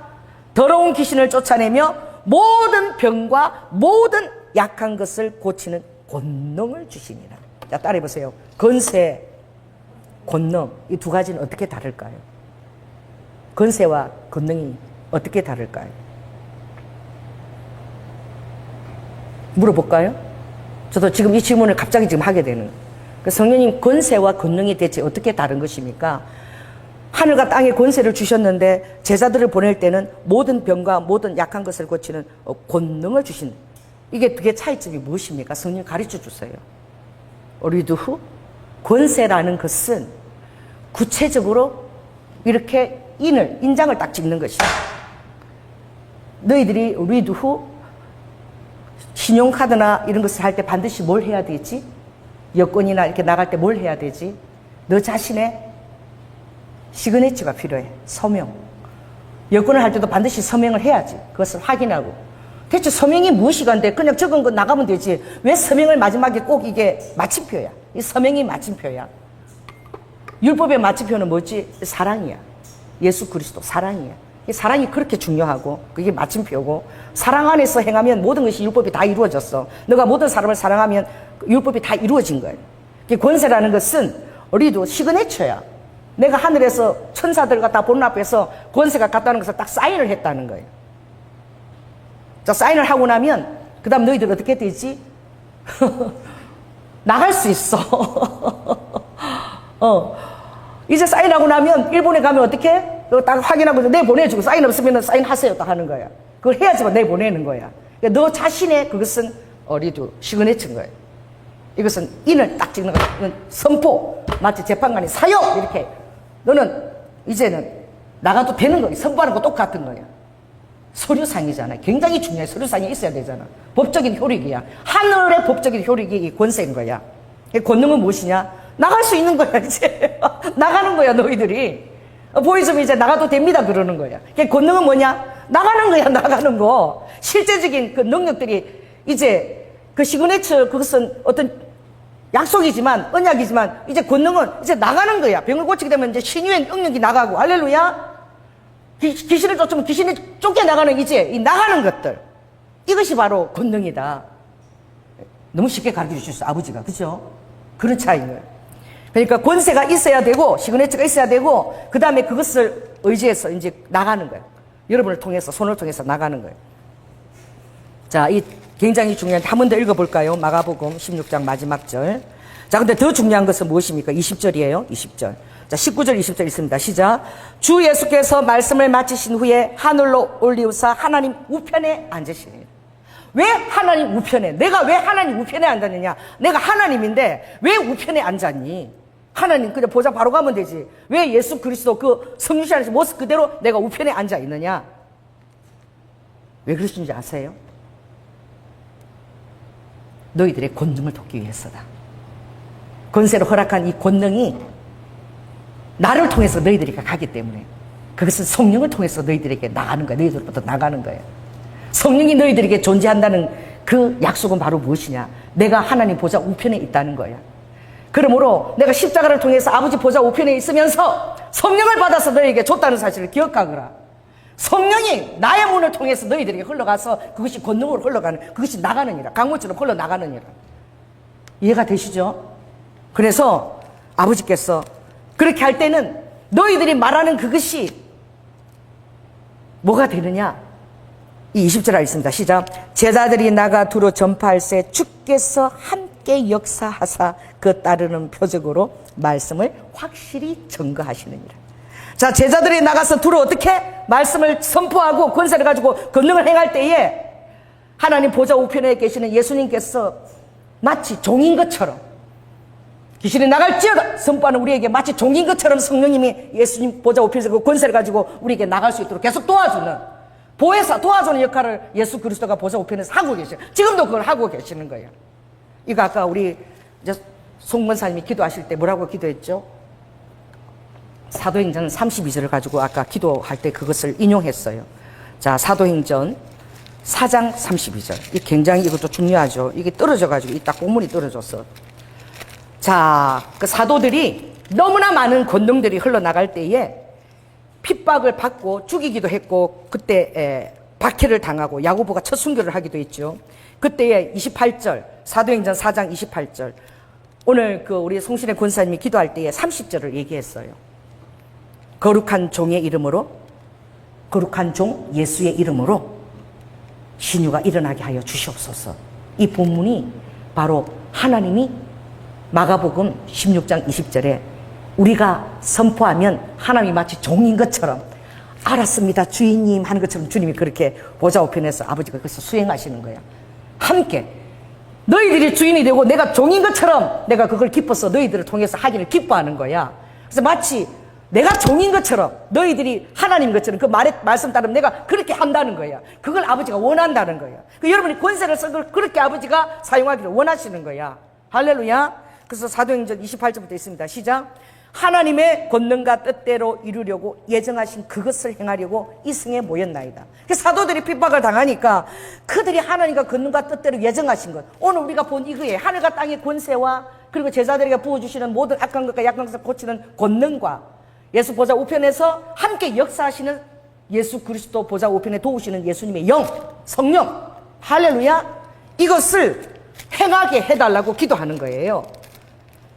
더러운 귀신을 쫓아내며 모든 병과 모든 약한 것을 고치는 권능을 주시니라. 자, 따라해보세요. 권세, 권능, 이 두 가지는 어떻게 다를까요? 권세와 권능이 어떻게 다를까요? 물어볼까요? 저도 지금 이 질문을 갑자기 지금 하게 되는. 성령님, 권세와 권능이 대체 어떻게 다른 것입니까? 하늘과 땅에 권세를 주셨는데 제자들을 보낼 때는 모든 병과 모든 약한 것을 고치는 권능을 주신. 이게 두 개 차이점이 무엇입니까? 성령 가르쳐 주세요. 우리도 권세라는 것은 구체적으로 이렇게 인장을 딱 찍는 것이야. 너희들이 우리도 신용카드나 이런 것을 할 때 반드시 뭘 해야 되지? 여권이나 이렇게 나갈 때 뭘 해야 되지? 너 자신의 시그니처가 필요해. 서명. 여권을 할 때도 반드시 서명을 해야지. 그것을 확인하고. 대체 서명이 무엇이간데 그냥 적은 거 나가면 되지. 왜 서명을 마지막에 꼭 이게 마침표야. 이 서명이 마침표야. 율법의 마침표는 뭐지? 사랑이야. 예수 그리스도 사랑이야. 이 사랑이 그렇게 중요하고 그게 마침표고 사랑 안에서 행하면 모든 것이 율법이 다 이루어졌어. 너가 모든 사람을 사랑하면 율법이 다 이루어진 거예요. 권세라는 것은 우리도 시그네처야. 내가 하늘에서 천사들과 다 보는 앞에서 권세가 갔다는 것을 딱 사인을 했다는 거예요. 자, 사인을 하고 나면 그 다음 너희들 어떻게 되지? 나갈 수 있어. 이제 사인하고 나면 일본에 가면 어떻게? 딱 확인하고 내보내주고 사인 없으면 사인하세요 딱 하는 거야. 그걸 해야지만 내보내는 거야. 그러니까 너 자신의 그것은 우리도 시그네처인 거예요. 이것은 인을 딱 찍는 거야. 이건 선포. 마치 재판관이 사형 이렇게. 너는 이제는 나가도 되는 거야. 선포하는 거 똑같은 거야. 서류상이잖아. 굉장히 중요해. 서류상이 있어야 되잖아. 법적인 효력이야. 하늘의 법적인 효력이 이 권세인 거야. 권능은 무엇이냐? 나갈 수 있는 거야, 이제. 나가는 거야, 너희들이. 보이즈면 이제 나가도 됩니다, 그러는 거야. 권능은 뭐냐? 나가는 거야, 나가는 거. 실제적인 그 능력들이 이제 그 시그네처, 그것은 어떤 약속이지만, 언약이지만, 이제 권능은 이제 나가는 거야. 병을 고치게 되면 이제 신유의 능력이 나가고, 할렐루야? 귀신을 쫓으면 귀신이 쫓겨나가는 이제 이 나가는 것들. 이것이 바로 권능이다. 너무 쉽게 가르쳐 주셨어요, 아버지가. 그죠? 그런 차이인 거예요. 그러니까 권세가 있어야 되고, 시그네처가 있어야 되고, 그 다음에 그것을 의지해서 이제 나가는 거예요. 여러분을 통해서, 손을 통해서 나가는 거예요. 자, 이 굉장히 중요한데, 한 번 더 읽어볼까요? 마가복음 16장 마지막 절. 자, 근데 더 중요한 것은 무엇입니까? 20절이에요. 20절. 자, 19절, 20절 있습니다. 시작. 주 예수께서 말씀을 마치신 후에 하늘로 올리우사 하나님 우편에 앉으시니. 왜 하나님 우편에? 내가 왜 하나님 우편에 앉았느냐? 내가 하나님인데 왜 우편에 앉았니? 하나님 그냥 보자 바로 가면 되지. 왜 예수 그리스도 그 성육신 안에서 모습 그대로 내가 우편에 앉아 있느냐? 왜 그러신지 아세요? 너희들의 권능을 돕기 위해서다. 권세를 허락한 이 권능이 나를 통해서 너희들에게 가기 때문에 그것은 성령을 통해서 너희들에게 나가는 거야. 너희들부터 나가는 거야. 성령이 너희들에게 존재한다는 그 약속은 바로 무엇이냐? 내가 하나님 보좌 우편에 있다는 거야. 그러므로 내가 십자가를 통해서 아버지 보좌 우편에 있으면서 성령을 받아서 너에게 줬다는 사실을 기억하거라. 성령이 나의 문을 통해서 너희들에게 흘러가서 그것이 권능으로 흘러가는, 그것이 나가느니라. 강물처럼 흘러나가느니라. 이해가 되시죠? 그래서 아버지께서 그렇게 할 때는 너희들이 말하는 그것이 뭐가 되느냐? 이 20절 하겠습니다. 시작. 제자들이 나가 두루 전파할새 주께서 함께 역사하사 그 따르는 표적으로 말씀을 확실히 증거하시느니라. 자, 제자들이 나가서 두루 어떻게 말씀을 선포하고 권세를 가지고 권능을 행할 때에 하나님 보좌 우편에 계시는 예수님께서 마치 종인 것처럼, 귀신이 나갈지어다 선포하는 우리에게 마치 종인 것처럼 성령님이 예수님 보좌 우편에서 그 권세를 가지고 우리에게 나갈 수 있도록 계속 도와주는, 보혜사, 도와주는 역할을 예수 그리스도가 보좌 우편에서 하고 계셔요. 지금도 그걸 하고 계시는 거예요. 이거 아까 우리 이제 송 권사님이 기도하실 때 뭐라고 기도했죠? 사도행전 32절을 가지고 아까 기도할 때 그것을 인용했어요. 자, 사도행전 4장 32절. 이 굉장히 이것도 중요하죠. 이게 떨어져가지고 이 딱 본문이 떨어졌어. 자, 그 사도들이 너무나 많은 권능들이 흘러나갈 때에 핍박을 받고 죽이기도 했고, 그때 박해를 당하고 야고보가 첫 순교를 하기도 했죠. 그때에 28절, 사도행전 4장 28절. 오늘 그 우리 송신의 권사님이 기도할 때에 30절을 얘기했어요. 거룩한 종의 이름으로, 거룩한 종 예수의 이름으로 신유가 일어나게 하여 주시옵소서. 이 본문이 바로 하나님이 마가복음 16장 20절에 우리가 선포하면 하나님이 마치 종인 것처럼 알았습니다 주인님 하는 것처럼 주님이 그렇게 보좌 우편에서 아버지가 그것을 수행하시는 거야. 함께 너희들이 주인이 되고 내가 종인 것처럼 내가 그걸 기뻐서 너희들을 통해서 하기를 기뻐하는 거야. 그래서 마치 내가 종인 것처럼 너희들이 하나님 것처럼 그 말씀 따르면 내가 그렇게 한다는 거야. 그걸 아버지가 원한다는 거야. 여러분이 권세를 쓴 걸 그렇게 아버지가 사용하기를 원하시는 거야. 할렐루야. 그래서 사도행전 28절부터 있습니다. 시작. 하나님의 권능과 뜻대로 이루려고 예정하신 그것을 행하려고 이 성에 모였나이다. 사도들이 핍박을 당하니까 그들이 하나님과 권능과 뜻대로 예정하신 것, 오늘 우리가 본 이거에 하늘과 땅의 권세와 그리고 제자들에게 부어주시는 모든 악한 것과 약한 것을 고치는 권능과 예수 보좌 우편에서 함께 역사하시는 예수 그리스도 보좌 우편에 도우시는 예수님의 영, 성령, 할렐루야, 이것을 행하게 해달라고 기도하는 거예요.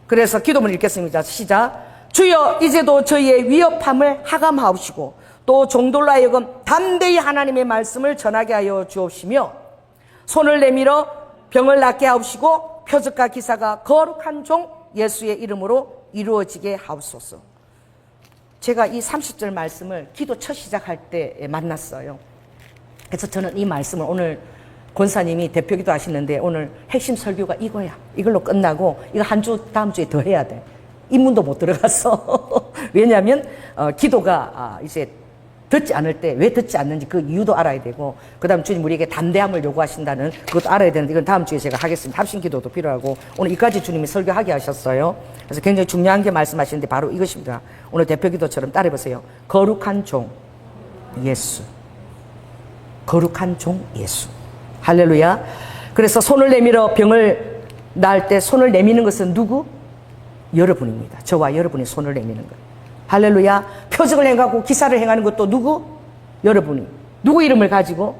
그래서 기도문 읽겠습니다. 시작. 주여, 이제도 저희의 위협함을 하감하옵시고 또 종들로 하여금 담대히 하나님의 말씀을 전하게 하여 주옵시며 손을 내밀어 병을 낫게 하옵시고 표적과 기사가 거룩한 종 예수의 이름으로 이루어지게 하옵소서. 제가 이 30절 말씀을 기도 첫 시작할 때 만났어요. 그래서 저는 이 말씀을 오늘 권사님이 대표기도 하시는데 오늘 핵심 설교가 이거야. 이걸로 끝나고 이거 한 주 다음 주에 더 해야 돼. 인문도 못 들어갔어. 왜냐하면 기도가 이제 듣지 않을 때 왜 듣지 않는지 그 이유도 알아야 되고, 그 다음 주님 우리에게 담대함을 요구하신다는 그것도 알아야 되는데 이건 다음 주에 제가 하겠습니다. 합심 기도도 필요하고 오늘 이까지 주님이 설교하게 하셨어요. 그래서 굉장히 중요한 게 말씀하시는데 바로 이것입니다. 오늘 대표기도처럼 따라해보세요. 거룩한 종 예수. 거룩한 종 예수. 할렐루야. 그래서 손을 내밀어 병을 나을 때 손을 내미는 것은 누구? 여러분입니다. 저와 여러분이 손을 내미는 거예요. 할렐루야. 표적을 행하고 기사를 행하는 것도 누구? 여러분이. 누구 이름을 가지고?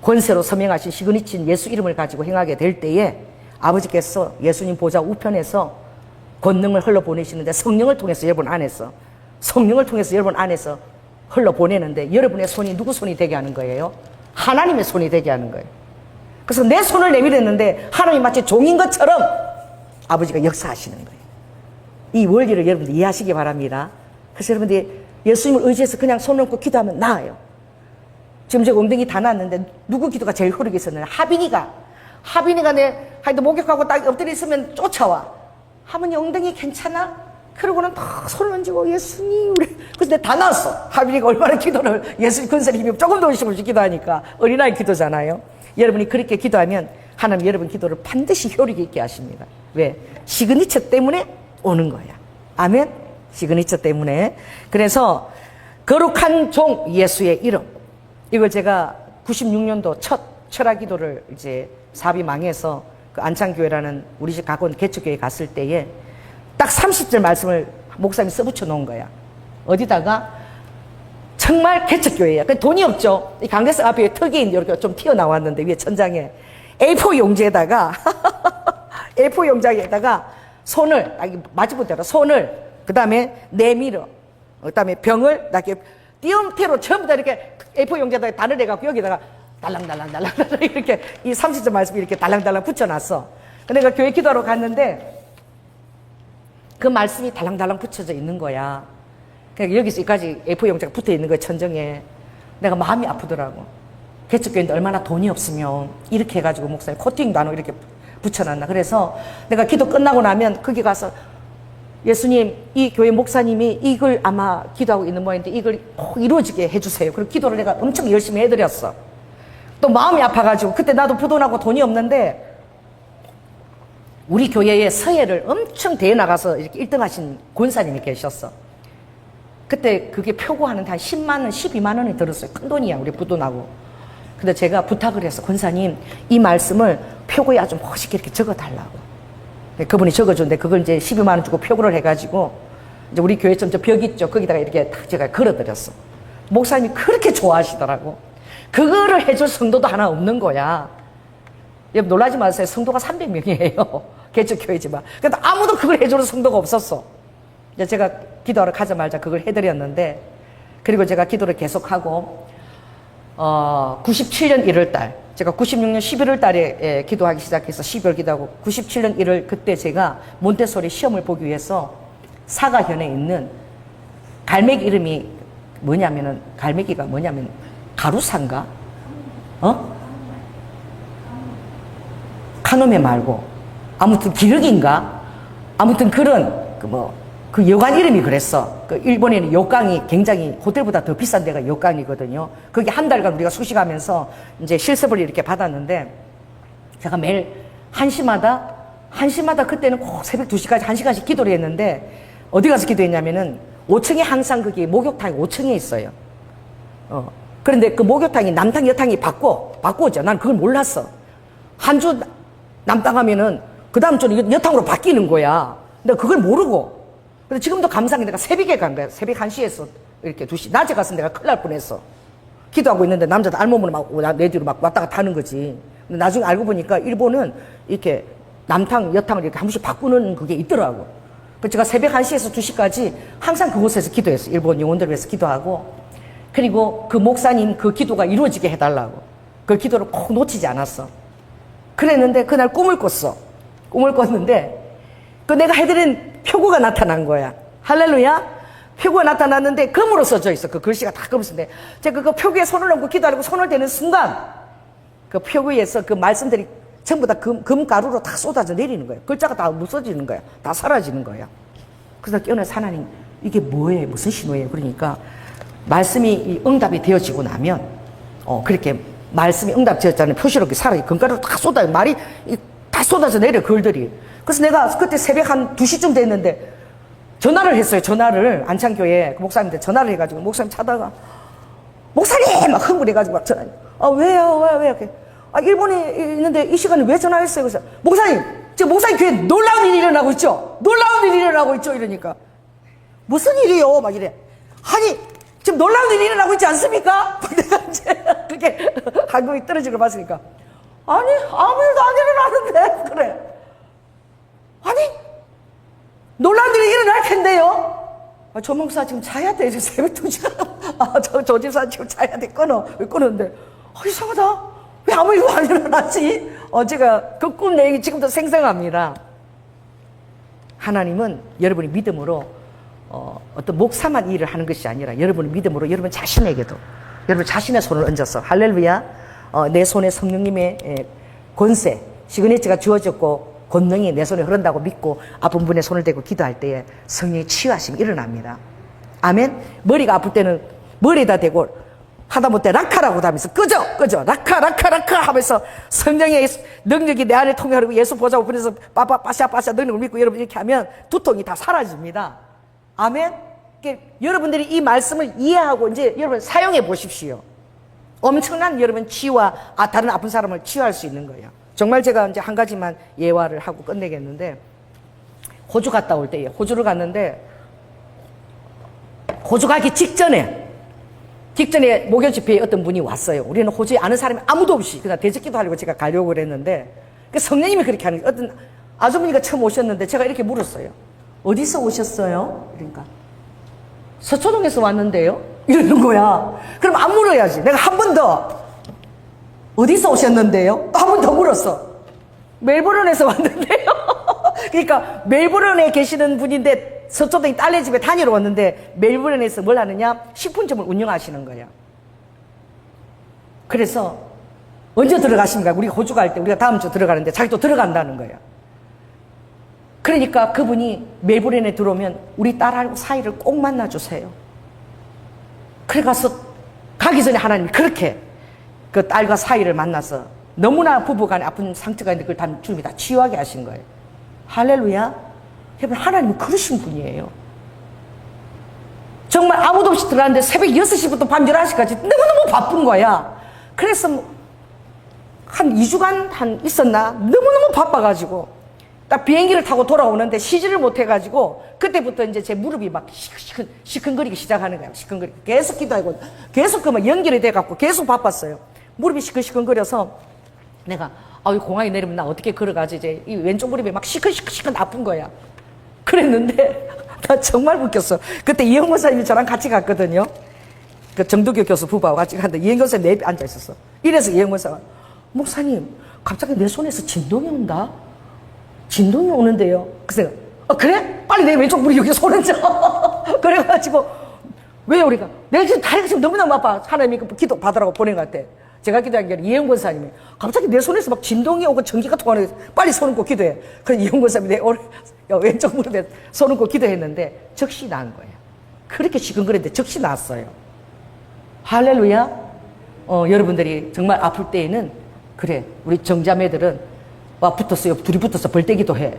권세로 서명하신 시그니친 예수 이름을 가지고 행하게 될 때에 아버지께서 예수님 보좌 우편에서 권능을 흘러보내시는데 성령을 통해서 여러분 안에서, 성령을 통해서 여러분 안에서 흘러보내는데 여러분의 손이 누구 손이 되게 하는 거예요? 하나님의 손이 되게 하는 거예요. 그래서 내 손을 내밀었는데 하나님이 마치 종인 것처럼 아버지가 역사하시는 거예요. 이 원리를 여러분들 이해하시기 바랍니다. 그래서 여러분들이 예수님을 의지해서 그냥 손 얹고 기도하면 나아요. 지금 제가 엉덩이 다 났는데 누구 기도가 제일 흐르게 있었나요? 하빈이가 내 하여튼 목욕하고 딱 엎드려 있으면 쫓아와. 하모니 엉덩이 괜찮아? 그러고는 막 손을 얹고 예수님 우리 근데 다 나왔어. 하빈이가 얼마나 기도를 예수님 근세를 힘이 조금 더 의심 없이 기도하니까 어린아이 기도잖아요. 여러분이 그렇게 기도하면 하나님 여러분 기도를 반드시 효력 있게 하십니다. 왜? 시그니처 때문에 오는 거야. 아멘? 시그니처 때문에. 그래서 거룩한 종 예수의 이름, 이걸 제가 96년도 첫 철학 기도를 이제 사업이 망해서 그 안창교회라는 우리 집 가까운 개척교회 갔을 때에 딱 30절 말씀을 목사님이 써붙여 놓은 거야. 어디다가? 정말 개척교회야. 돈이 없죠. 이 강대상 앞에 턱이 이렇게 좀 튀어나왔는데 위에 천장에 A4 용지에다가 A4 용지에다가 손을 마지못대로 손을 그 다음에 내밀어 그 다음에 병을 이렇게 띄엄태로 전부 다 이렇게 A4 용지에다가 단을 해갖고 여기다가 달랑달랑달랑 이렇게 이 30절 말씀 이렇게 달랑달랑 붙여놨어. 내가 교회 기도하러 갔는데 그 말씀이 달랑달랑 붙여져 있는 거야. 그러니까 여기서 여기까지 A4 용지가 붙어 있는 거야, 천정에. 내가 마음이 아프더라고. 개척교회인데 얼마나 돈이 없으면 이렇게 해가지고 목사님 코팅도 안 하고 이렇게 붙여놨나. 그래서 내가 기도 끝나고 나면 거기 가서 예수님, 이 교회 목사님이 이걸 아마 기도하고 있는 모양인데 이걸 꼭 이루어지게 해주세요. 그리고 기도를 내가 엄청 열심히 해드렸어. 또 마음이 아파가지고 그때 나도 부도나고 돈이 없는데 우리 교회에 서예를 엄청 대회 나가서 이렇게 1등 하신 권사님이 계셨어. 그때 그게 표고하는데 한 10만 원, 12만 원이 들었어요. 큰 돈이야, 우리 부도나고. 근데 제가 부탁을 했어. 권사님, 이 말씀을 표고에 아주 멋있게 이렇게 적어달라고. 그분이 적어줬는데 그걸 이제 12만 원 주고 표고를 해가지고 이제 우리 교회 좀 저 벽 있죠. 거기다가 이렇게 딱 제가 걸어드렸어. 목사님이 그렇게 좋아하시더라고. 그거를 해줄 성도도 하나 없는 거야. 여러분 놀라지 마세요. 성도가 300명이에요. 개척교회지만. 근데 아무도 그걸 해주는 성도가 없었어. 이제 제가 기도하러 가자마자 그걸 해드렸는데, 그리고 제가 기도를 계속하고 97년 1월달, 제가 96년 11월 달에 기도하기 시작해서 12월 기도하고 97년 1월 그때 제가 몬테소리 시험을 보기 위해서 사가현에 있는 갈매기 이름이 뭐냐면은, 갈매기가 뭐냐면 가루산가? 카노메 말고 아무튼 기러기인가? 아무튼 그런 그 여관 이름이 그랬어. 그 일본에는 요강이 굉장히 호텔보다 더 비싼 데가 요강이거든요. 거기 한 달간 우리가 수식하면서 이제 실습을 이렇게 받았는데, 제가 매일 1시마다 그때는 꼭 새벽 2시까지 1시간씩 기도를 했는데, 어디 가서 기도했냐면은 5층에 항상 거기 목욕탕이 5층에 있어요. 그런데 그 목욕탕이 남탕 여탕이 바꾸었죠. 난 그걸 몰랐어. 한 주 남탕 하면은 그 다음 주는 여탕으로 바뀌는 거야. 근데 그걸 모르고. 근데 지금도 감사하게 내가 새벽에 간 거야. 새벽 1시에서 이렇게 2시. 낮에 가서 내가 큰일 날 뻔했어. 기도하고 있는데 남자들 알몸으로 막 내 뒤로 막 왔다가 타는 거지. 근데 나중에 알고 보니까 일본은 이렇게 남탕, 여탕을 이렇게 한 번씩 바꾸는 그게 있더라고. 그래서 제가 새벽 1시에서 2시까지 항상 그곳에서 기도했어. 일본 영혼들을 위해서 기도하고. 그리고 그 목사님 그 기도가 이루어지게 해달라고. 그 기도를 꼭 놓치지 않았어. 그랬는데 그날 꿈을 꿨어. 꿈을 꿨는데 그 내가 해드린 표고가 나타난 거야. 할렐루야. 표고가 나타났는데 금으로 써져 있어. 그 글씨가 다 금으로 써있는데 제가 그 표고에 손을 얹고 기도하려고 손을 대는 순간 그 표고에서 그 말씀들이 전부 다 금가루로 다 쏟아져 내리는 거예요. 글자가 다 무서지는 거야. 다 사라지는 거야. 그래서 깨어나서 하나님, 이게 뭐예요? 무슨 신호예요? 그러니까 말씀이 응답이 되어지고 나면 그렇게 말씀이 응답되었다는 표시로 사라지. 금가루로 다 쏟아져. 말이 다 쏟아져 내려, 글들이. 그래서 내가 그때 새벽 한 2시쯤 됐는데 전화를 했어요. 전화를 안창교회 그 목사님한테 전화를 해가지고 목사님 찾다가 목사님 막 흥분해가지고 막 전화. 왜요? 왜 이렇게? 일본에 있는데 이 시간에 왜 전화했어요? 그래서 목사님, 지금 목사님 교회에 놀라운 일이 일어나고 있죠? 놀라운 일이 일어나고 있죠? 이러니까 무슨 일이요? 막 이래. 아니 지금 놀라운 일이 일어나고 있지 않습니까? 내가 이제 그게 한국이 떨어지는 걸 봤으니까 아니 아무 일도 안 일어나는데. 그래. 아니 놀라운 일이 일어날 텐데요. 저 목사 지금 자야 돼. 새벽 2시간. 저 집사 지금 자야 돼. 왜 끊었는데 이상하다. 왜 아무 일도 안 일어나지? 제가 그 꿈 내용이 지금도 생생합니다. 하나님은 여러분이 믿음으로 어떤 목사만 일을 하는 것이 아니라 여러분의 믿음으로 여러분 자신에게도 여러분 자신의 손을 얹어서 할렐루야, 내 손에 성령님의 권세, 시그니처가 주어졌고 권능이 내 손에 흐른다고 믿고 아픈 분의 손을 대고 기도할 때에 성령의 치유하심이 일어납니다. 아멘. 머리가 아플 때는 머리에다 대고 하다못해 라카라고 하면서 끄져 라카 하면서 성령의 능력이 내 안에 통하고 예수 보자고 그래서 빠샤 능력을 믿고 여러분 이렇게 하면 두통이 다 사라집니다. 아멘. 여러분들이 이 말씀을 이해하고 이제 여러분 사용해 보십시오. 엄청난 여러분 치유와 다른 아픈 사람을 치유할 수 있는 거예요. 정말 제가 이제 한 가지만 예화를 하고 끝내겠는데, 호주 갔다 올 때에, 호주를 갔는데, 호주 가기 직전에 목요 집회에 어떤 분이 왔어요. 우리는 호주에 아는 사람이 아무도 없이 그냥 대적기도 하려고 제가 가려고 그랬는데, 그 성령님이 그렇게 하는 거예요. 어떤 아주머니가 처음 오셨는데 제가 이렇게 물었어요. 어디서 오셨어요? 그러니까 서초동에서 왔는데요? 이러는 거야. 그럼 안 물어야지. 내가 한 번 더 어디서 오셨는데요? 한 번 더 물었어. 멜버른에서 왔는데요? 그러니까 멜버른에 계시는 분인데 서초동에 딸내 집에 다니러 왔는데 멜버른에서 뭘 하느냐? 식품점을 운영하시는 거야. 그래서 언제 들어가십니까? 우리가 호주 갈 때 우리가 다음 주 들어가는데 자기도 들어간다는 거야. 그러니까 그분이 멜버른에 들어오면 우리 딸하고 사이를 꼭 만나주세요. 그래 가서 가기 전에 하나님이 그렇게 그 딸과 사이를 만나서 너무나 부부간에 아픈 상처가 있는데 그걸 다 주님이 다 치유하게 하신 거예요. 할렐루야. 여러분, 하나님은 그러신 분이에요. 정말 아무도 없이 들어갔는데 새벽 6시부터 밤 11시까지 너무너무 바쁜 거야. 그래서 한 2주간 있었나? 너무너무 바빠가지고 딱 비행기를 타고 돌아오는데 쉬지를 못해가지고 그때부터 이제 제 무릎이 막 시큰거리기 시작하는 거예요. 시큰거리기. 계속 기도하고 계속 그만 연결이 돼갖고 계속 바빴어요. 무릎이 시큰시큰거려서 내가 이 공항에 내리면 나 어떻게 걸어가지? 이제 이 왼쪽 무릎이 막 시큰시큰 아픈 거야. 그랬는데 나 정말 웃겼어. 그때 이영 권사님이 저랑 같이 갔거든요. 그 정두교 교수 부부하고 같이 갔는데 이영 권사님 내 옆에 앉아 있었어. 이래서 이영 권사가 목사님 갑자기 내 손에서 진동이 온다. 진동이 오는데요. 그래서 그래? 빨리 내 왼쪽 무릎 여기 손 얹어. 그래가지고 왜요? 우리가 내가 지금 다리가 지금 너무너무 아파. 하나님이 기도 받으라고 보낸 것 같아. 제가 기도한 게 아니라 이영 권사님이 갑자기 내 손에서 막 진동이 오고 전기가 통하는 거예요. 빨리 손 얹고 기도해. 그래서 이영 권사님이 내 왼쪽 무릎에 손 얹고 기도했는데 적시 나은 거예요. 그렇게 시큰거렸는데 적시 나았어요. 할렐루야. 여러분들이 정말 아플 때에는 그래 우리 정자매들은 와 붙었어요. 둘이 붙어서 벌떼기도 해.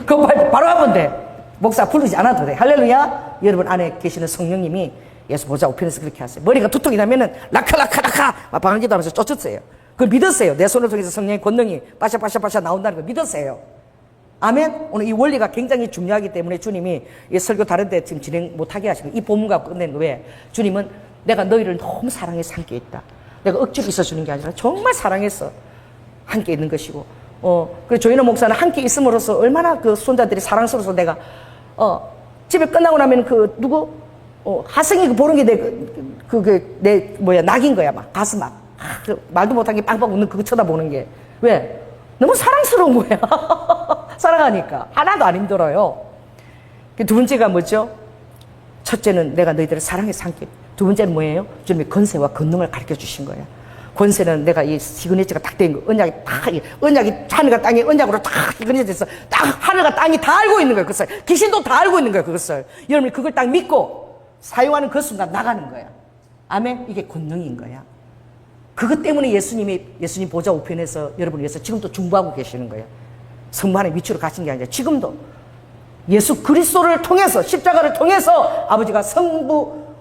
그거 바로 하면 돼. 목사 부르지 않아도 돼. 할렐루야. 여러분 안에 계시는 성령님이 예수 보좌 우편에서 그렇게 하세요. 머리가 두통이 나면은 라카라카라카 방언기도 하면서 쫓았어요. 그걸 믿었어요. 내 손을 통해서 성령의 권능이 빠샤빠샤빠샤 나온다는 걸 믿었어요. 아멘. 오늘 이 원리가 굉장히 중요하기 때문에 주님이 이 설교 다른 데 지금 진행 못하게 하시고 이 본문과 끝낸 거 왜? 주님은 내가 너희를 너무 사랑해서 함께 있다. 내가 억지로 있어주는 게 아니라 정말 사랑해서 함께 있는 것이고 그리고 조인호 목사는 함께 있음으로써 얼마나 그 손자들이 사랑스러워서 내가 집에 끝나고 나면 하승이 보는 게 내 낙인 거야. 막 가슴 말도 못한 게 빵빵 웃는 그거 쳐다보는 게 왜? 너무 사랑스러운 거야. 사랑하니까 하나도 안 힘들어요. 두 번째가 뭐죠? 첫째는 내가 너희들을 사랑해서 함께. 두 번째는 뭐예요? 주님이 권세와 권능을 가르쳐 주신 거야. 권세는 내가 이 시그니처가 딱 된 거, 언약이 하늘과 땅이 언약으로 딱 시그니처돼서 딱 하늘과 땅이 다 알고 있는 거야. 그것을 귀신도 다 알고 있는 거야. 그것을 여러분이 그걸 딱 믿고 사용하는 그 순간 나가는 거야. 아멘. 이게 권능인 거야. 그것 때문에 예수님 보좌 우편에서 여러분을 위해서 지금도 중보하고 계시는 거예요. 성만의 위치로 가신 게 아니라 지금도 예수 그리스도를 통해서 십자가를 통해서 아버지가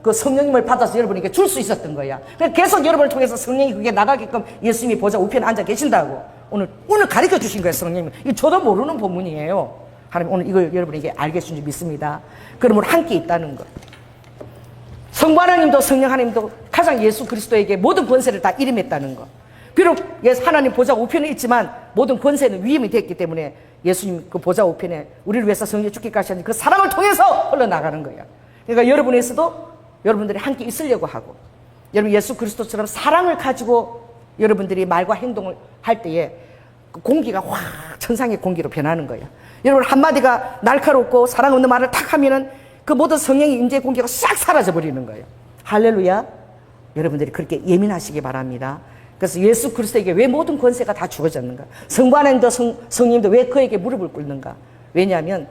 그 성령님을 받아서 여러분에게 줄 수 있었던 거야. 그래서 계속 여러분을 통해서 성령이 그게 나가게끔 예수님이 보좌 우편에 앉아 계신다고 오늘 가르쳐 주신 거예요. 성령님이. 이거 저도 모르는 본문이에요. 하나님 오늘 이걸 여러분에게 알게 해준 줄 믿습니다. 그러면 함께 있다는 것. 성부 하나님도 성령 하나님도 가장 예수 그리스도에게 모든 권세를 다 이름했다는 것. 비록 하나님 보좌 우편에 있지만 모든 권세는 위임이 됐기 때문에 예수님 그 보좌 우편에 우리를 위해서 성령이 죽기까지 하는 그 사랑을 통해서 흘러나가는 거예요. 그러니까 여러분에서도 여러분들이 함께 있으려고 하고 여러분 예수 그리스도처럼 사랑을 가지고 여러분들이 말과 행동을 할 때에 그 공기가 확 천상의 공기로 변하는 거예요. 여러분 한마디가 날카롭고 사랑 없는 말을 탁 하면은 그 모든 성령의 임재의 공기가 싹 사라져 버리는 거예요. 할렐루야. 여러분들이 그렇게 예민하시기 바랍니다. 그래서 예수 그리스도에게 왜 모든 권세가 다 주어졌는가? 성부 하나님도 성령님도 왜 그에게 무릎을 꿇는가? 왜냐하면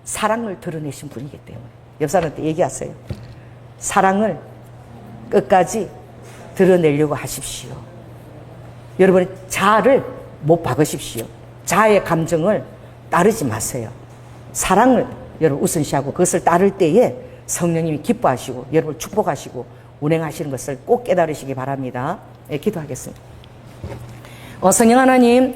사랑을 드러내신 분이기 때문에. 옆 사람한테 얘기하세요. 사랑을 끝까지 드러내려고 하십시오. 여러분의 자아를 못 박으십시오. 자아의 감정을 따르지 마세요. 사랑을 여러분 우선시하고 그것을 따를 때에 성령님이 기뻐하시고 여러분을 축복하시고 운행하시는 것을 꼭 깨달으시기 바랍니다. 네, 기도하겠습니다. 성령 하나님,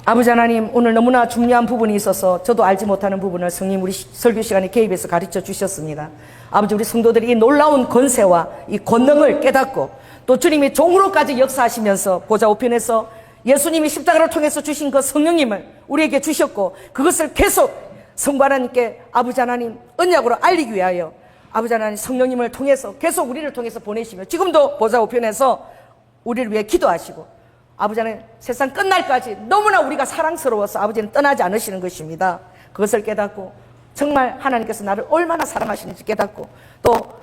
아버지 하나님, 오늘 너무나 중요한 부분이 있어서 저도 알지 못하는 부분을 성령 우리 설교 시간에 개입해서 가르쳐 주셨습니다. 아버지, 우리 성도들이 이 놀라운 권세와 이 권능을 깨닫고 또 주님이 종으로까지 역사하시면서 보좌 우편에서 예수님이 십자가를 통해서 주신 그 성령님을 우리에게 주셨고 그것을 계속 성부 하나님께 아버지 하나님 언약으로 알리기 위하여 아버지 하나님 성령님을 통해서 계속 우리를 통해서 보내시며 지금도 보좌 우편에서 우리를 위해 기도하시고 아버지 하나님 세상 끝날까지 너무나 우리가 사랑스러워서 아버지는 떠나지 않으시는 것입니다. 그것을 깨닫고 정말 하나님께서 나를 얼마나 사랑하시는지 깨닫고 또